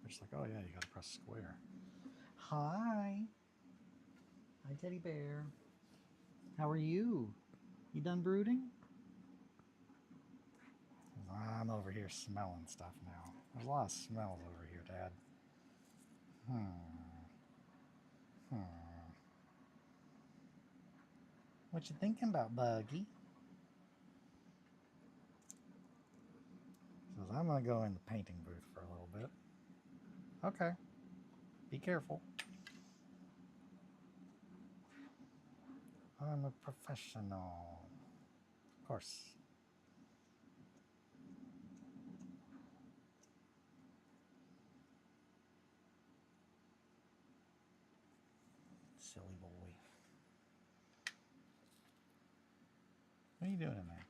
They're just like, oh yeah, you gotta press square. Hi. Hi, teddy bear. How are you? You done brooding? I'm over here smelling stuff now. There's a lot of smells over here, Dad. What you thinking about, Buggy? Says I'm gonna go in the painting booth for a little bit. Okay. Be careful. I'm a professional. Of course. Silly boy. What are you doing in there?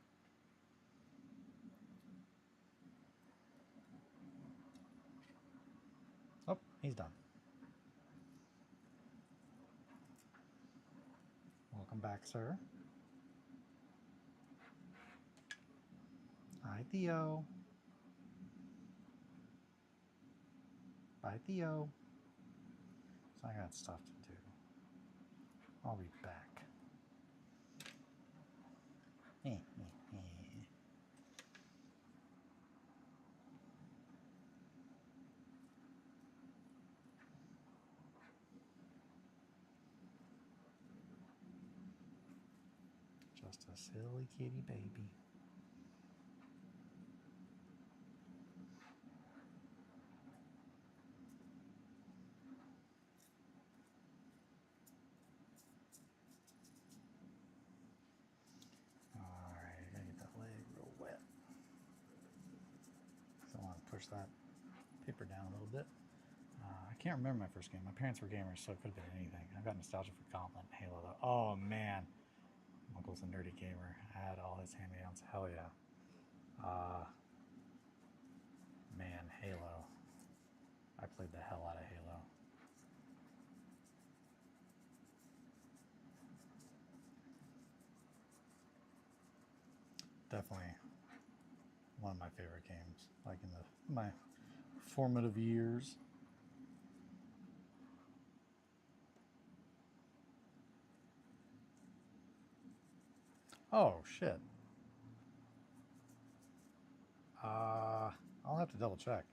Oh, he's done. Welcome back, sir. Hi, Theo. Bye, Theo. So I got stuff to do. I'll be back. Just a silly kitty baby. Alright, I gotta get that leg real wet. So I want to push that paper down a little bit. I can't remember my first game. My parents were gamers, so it could have been anything. I've got nostalgia for Gauntlet and Halo, though. Oh, man. My uncle's a nerdy gamer. I had all his hand-me-downs. Hell yeah. Man, Halo. I played the hell out of Halo. Definitely one of my favorite games, like in my formative years. Oh, shit. I'll have to double check.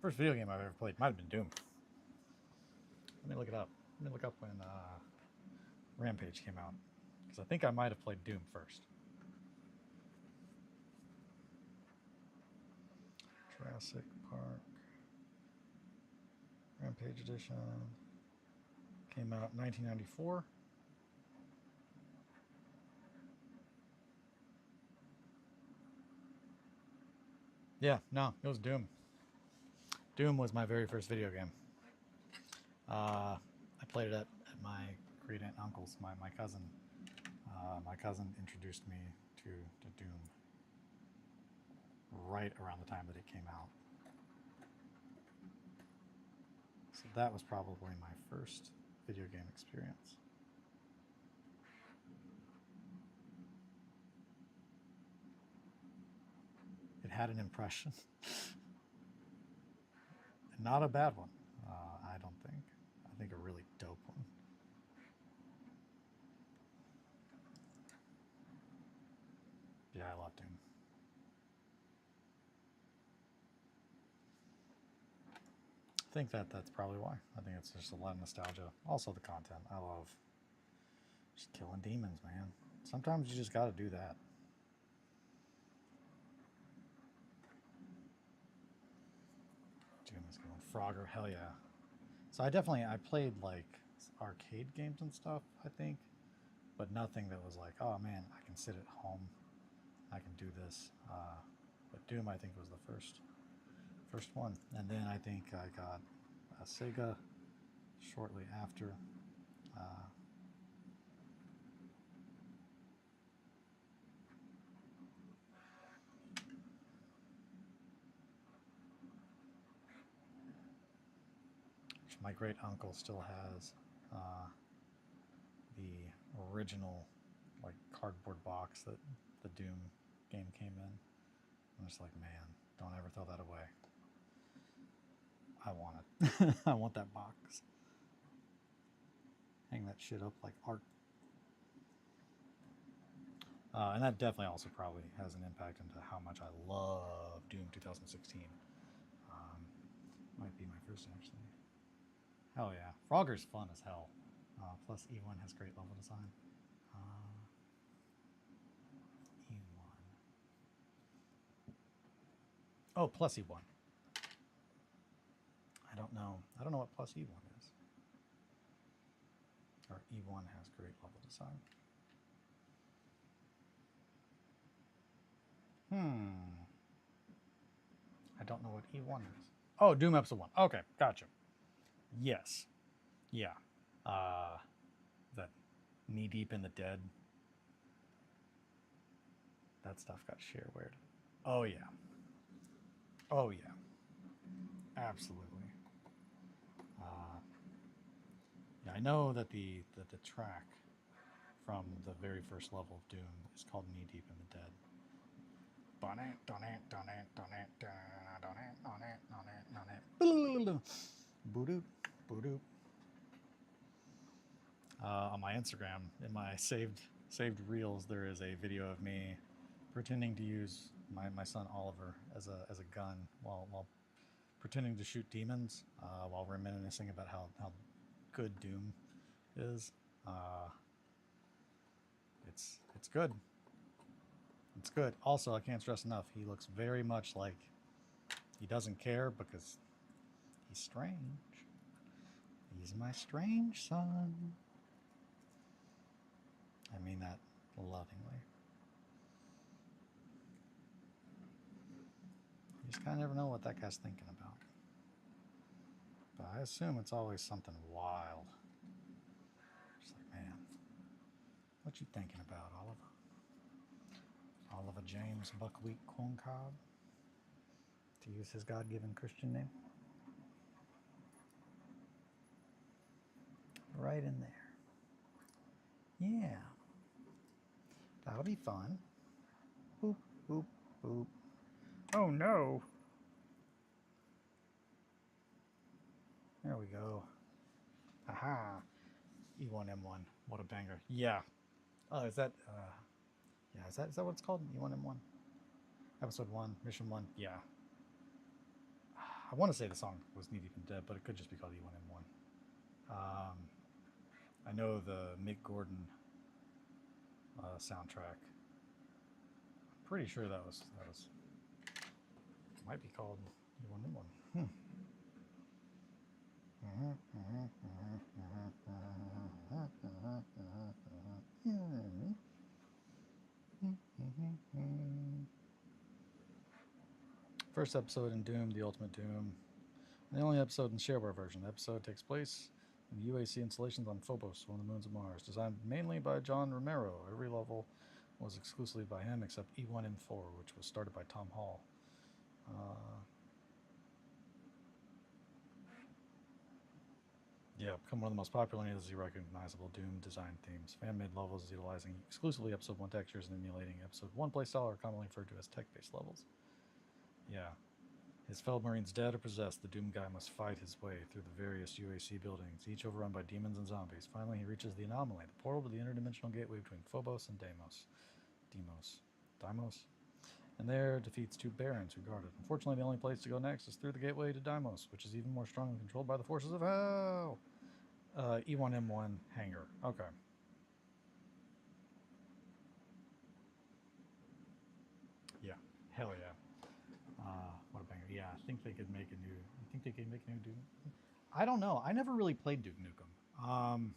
First video game I've ever played might have been Doom. Let me look it up. Let me look up when Rampage came out, because I think I might have played Doom first. Jurassic Park Rampage Edition came out in 1994. Yeah, no, it was Doom. Doom was my very first video game. I played it at my great aunt and uncle's. My cousin. My cousin introduced me to Doom right around the time that it came out. So that was probably my first video game experience. It had an impression. Not a bad one, I don't think. I think a really dope one. Yeah, I love Doom. I think that's probably why. I think it's just a lot of nostalgia. Also the content. I love just killing demons, man. Sometimes you just got to do that. Doom is going. Frogger, hell yeah. So I played like arcade games and stuff, I think, but nothing that was like, oh man, I can sit at home, I can do this. But Doom, I think, was the first one, and then I think I got a Sega shortly after. Which my great uncle still has the original like cardboard box that the Doom game came in. I'm just like, man, don't ever throw that away. I want it. I want that box. Hang that shit up like art. And that definitely also probably has an impact into how much I love Doom 2016. Might be my first, actually. Hell yeah. Frogger's fun as hell. Plus, E1 has great level design. E1. Oh, plus E1. I don't know. I don't know what plus E1 is. Or E1 has great level design. I don't know what E1 is. Oh, Doom Episode 1. Okay, gotcha. Yes. Yeah. That knee deep in the dead. That stuff got shareware. Oh, yeah. Oh, yeah. Absolutely. Yeah, I know that the track from the very first level of Doom is called Knee Deep in the Dead. On my Instagram, in my saved reels, there is a video of me pretending to use my son Oliver as a gun while pretending to shoot demons, while reminiscing about how good Doom is. It's good. It's good. Also, I can't stress enough, he looks very much like he doesn't care because he's strange. He's my strange son. I mean that lovingly. You just kind of never know what that guy's thinking about. But I assume it's always something wild. Just like, man, what you thinking about, Oliver? Oliver James Buckwheat Corncob, to use his God-given Christian name. Right in there. Yeah. That'll be fun. Boop, boop, boop. Oh no. There we go. Aha. E1M1. What a banger. Yeah. Oh, is that yeah, is that what it's called? E1M1? Episode 1, Mission 1. Yeah. I want to say the song was Knee Deep in Dead, but it could just be called E1M1. I know the Mick Gordon soundtrack. I'm pretty sure that was might be called E1M1. First episode in Doom, the Ultimate Doom. And the only episode in shareware version. The episode takes place in UAC installations on Phobos, one of the moons of Mars. Designed mainly by John Romero. Every level was exclusively by him except E1M4, which was started by Tom Hall. Yeah, become one of the most popular and easily recognizable Doom design themes. Fan-made levels utilizing exclusively Episode 1 textures and emulating Episode 1 playstyle are commonly referred to as tech-based levels. Yeah. His fellow Marines dead or possessed, the Doom guy must fight his way through the various UAC buildings, each overrun by demons and zombies. Finally, he reaches the anomaly, the portal to the interdimensional gateway between Phobos and Deimos. And there defeats two barons who guard it. Unfortunately, the only place to go next is through the gateway to Deimos, which is even more strongly controlled by the forces of hell. E1M1 hangar. Okay. Yeah. Hell yeah. What a banger. Yeah, I think they could make a new. I think they could make a new Doom. I don't know. I never really played Duke Nukem,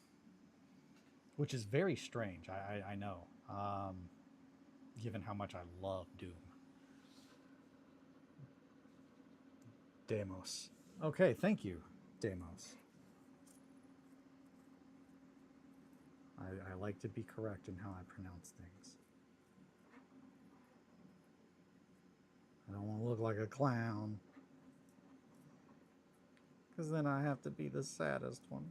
which is very strange. I know, given how much I love Doom. Deimos. Okay, thank you, Deimos. I like to be correct in how I pronounce things. I don't want to look like a clown, because then I have to be the saddest one.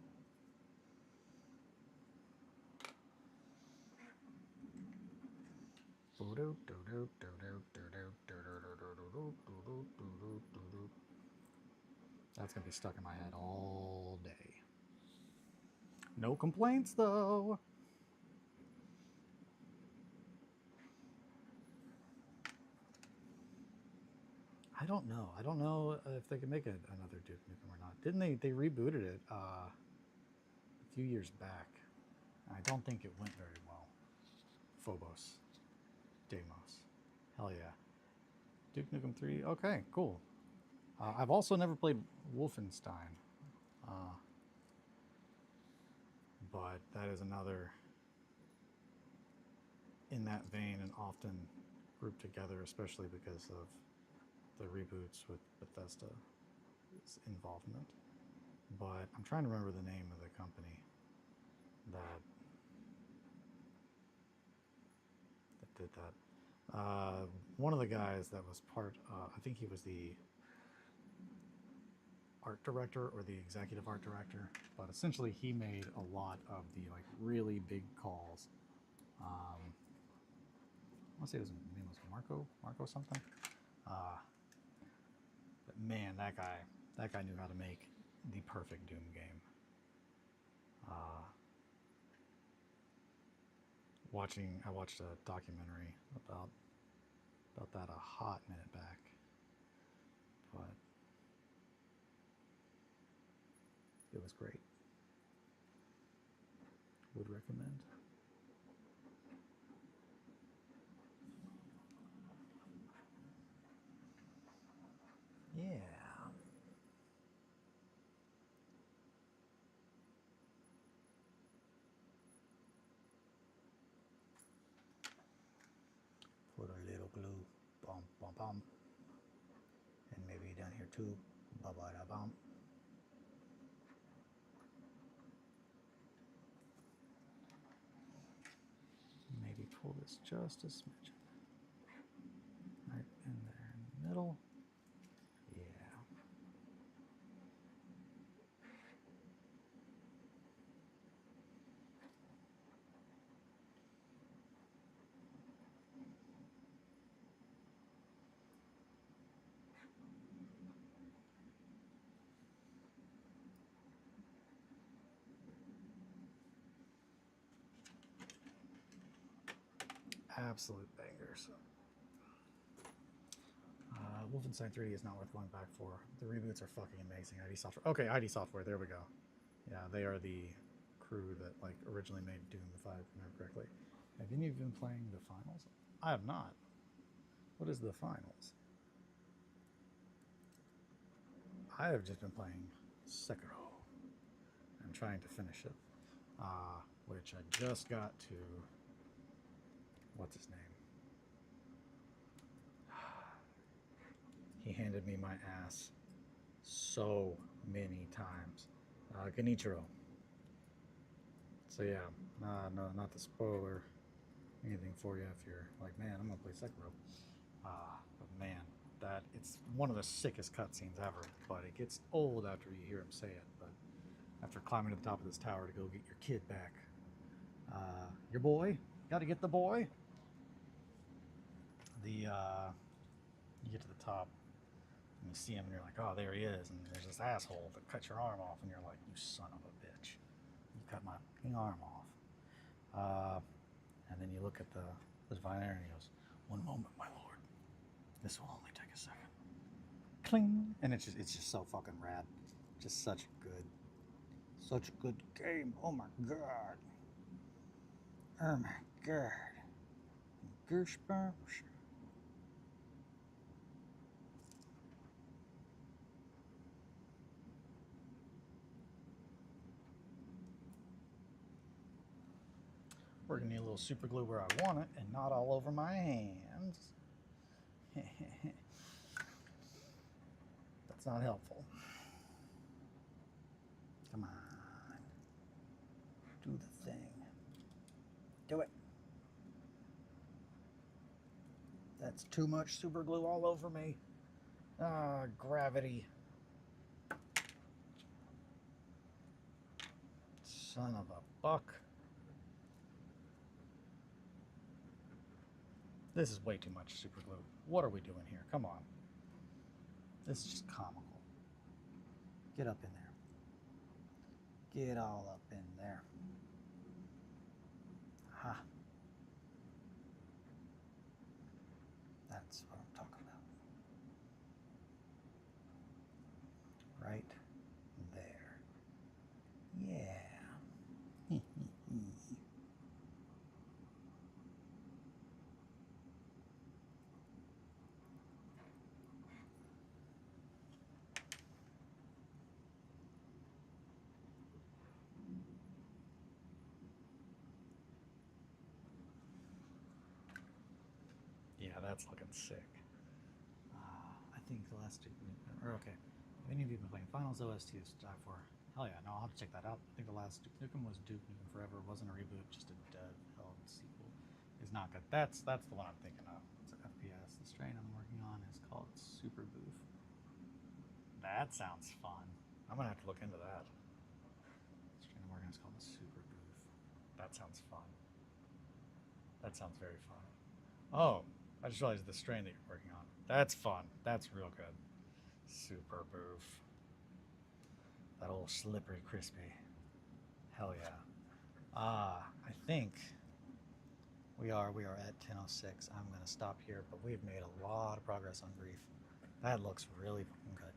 That's going to be stuck in my head all day. No complaints, though. I don't know. I don't know if they can make another Duke Nukem or not. Didn't they? They rebooted it a few years back. I don't think it went very well. Phobos. Deimos. Hell yeah. Duke Nukem 3. Okay, cool. I've also never played Wolfenstein. But that is another in that vein and often grouped together, especially because of the reboots with Bethesda's involvement. But I'm trying to remember the name of the company that did that. One of the guys that was part, I think he was the art director or the executive art director, but essentially he made a lot of the like really big calls. I want to say his name was Marco something. But man, that guy knew how to make the perfect Doom game. I watched a documentary about that a hot minute back, but it was great. Would recommend. Yeah. Put a little glue, bum bum bum, and maybe down here too, ba ba da bum. Maybe pull this just a smidge. Right in there in the middle. Yeah. Absolute bangers. Wolfenstein 3 is not worth going back for. The reboots are fucking amazing. ID Software. Okay, ID Software. There we go. Yeah, they are the crew that like originally made Doom, if I remember correctly. Have any of you been playing the finals? I have not. What is the finals? I have just been playing Sekiro. I'm trying to finish it, which I just got to. What's his name? He handed me my ass so many times. Genichiro. So yeah, no, not to spoiler anything for you if you're like, man, I'm gonna play Sekiro. But man, that it's one of the sickest cutscenes ever. But it gets old after you hear him say it. But after climbing to the top of this tower to go get your kid back, your boy, gotta get the boy. You get to the top and you see him and you're like, oh, there he is, and there's this asshole that cut your arm off, and you're like, you son of a bitch, you cut my fucking arm off. And then you look at the divine air and he goes, one moment, my lord, this will only take a second. Cling, and it's just so fucking rad. Just such a good game. Oh my god. Oh my god. Goosebumps. We're gonna need a little super glue where I want it and not all over my hands. That's not helpful. Come on. Do the thing. Do it. That's too much super glue all over me. Gravity. Son of a buck. This is way too much super glue. What are we doing here? Come on. This is just comical. Get up in there. Get all up in there. Aha. That's what I'm talking about. that's looking sick. I think the last Duke Nukem, or okay, if any of you have been playing Finals OST to die for, hell yeah, no, I'll have to check that out. I think the last Duke Nukem was Duke Nukem Forever. It wasn't a reboot, just a dev-held sequel. It's not good. That's the one I'm thinking of. It's an FPS. The strain I'm working on is called Super Boof. That sounds fun. I'm gonna have to look into that. The strain I'm working on is called Super Boof. That sounds fun. That sounds very fun. Oh, I just realized the strain that you're working on. That's fun. That's real good. Super Boof. That old slippery crispy. Hell yeah. I think we are at 10:06. I'm gonna stop here, but we've made a lot of progress on grief. That looks really fucking good.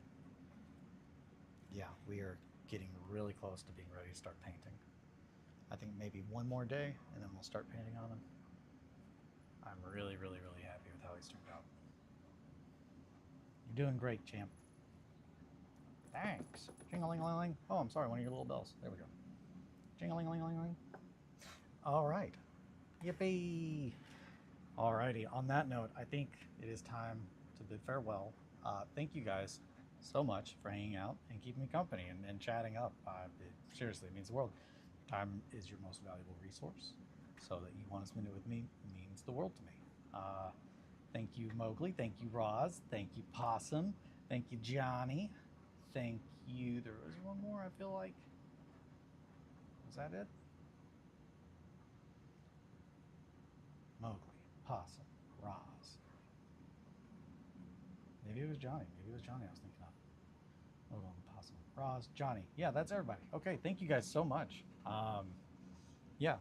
Yeah, we are getting really close to being ready to start painting. I think maybe one more day, and then we'll start painting on them. I'm really, really, really happy with how he's turned out. You're doing great, champ. Thanks. Jing-a-ling-a-ling. Oh, I'm sorry, one of your little bells. There we go. Jing-a-ling-a-ling-a-ling. All right. Yippee. Alrighty, on that note, I think it is time to bid farewell. Thank you guys so much for hanging out and keeping me company and chatting up. Seriously, it means the world. Time is your most valuable resource, so that you want to spend it with me means the world to me. Thank you, Mowgli. Thank you, Roz. Thank you, Possum. Thank you, Johnny. Thank you. There was one more, I feel like. Was that it? Mowgli, Possum, Roz. Maybe it was Johnny. Maybe it was Johnny I was thinking of. Mowgli, Possum, Roz, Johnny. Yeah, that's everybody. Okay, thank you guys so much. Yeah.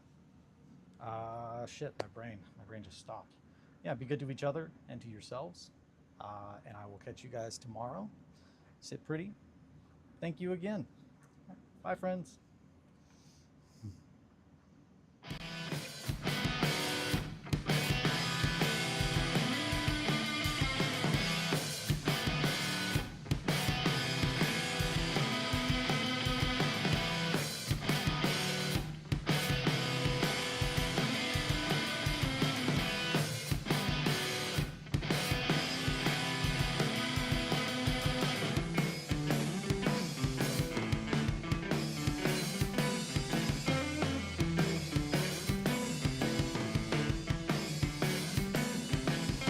Shit, my brain just stopped. Yeah, be good to each other and to yourselves. And I will catch you guys tomorrow. Sit pretty. Thank you again. Bye, friends.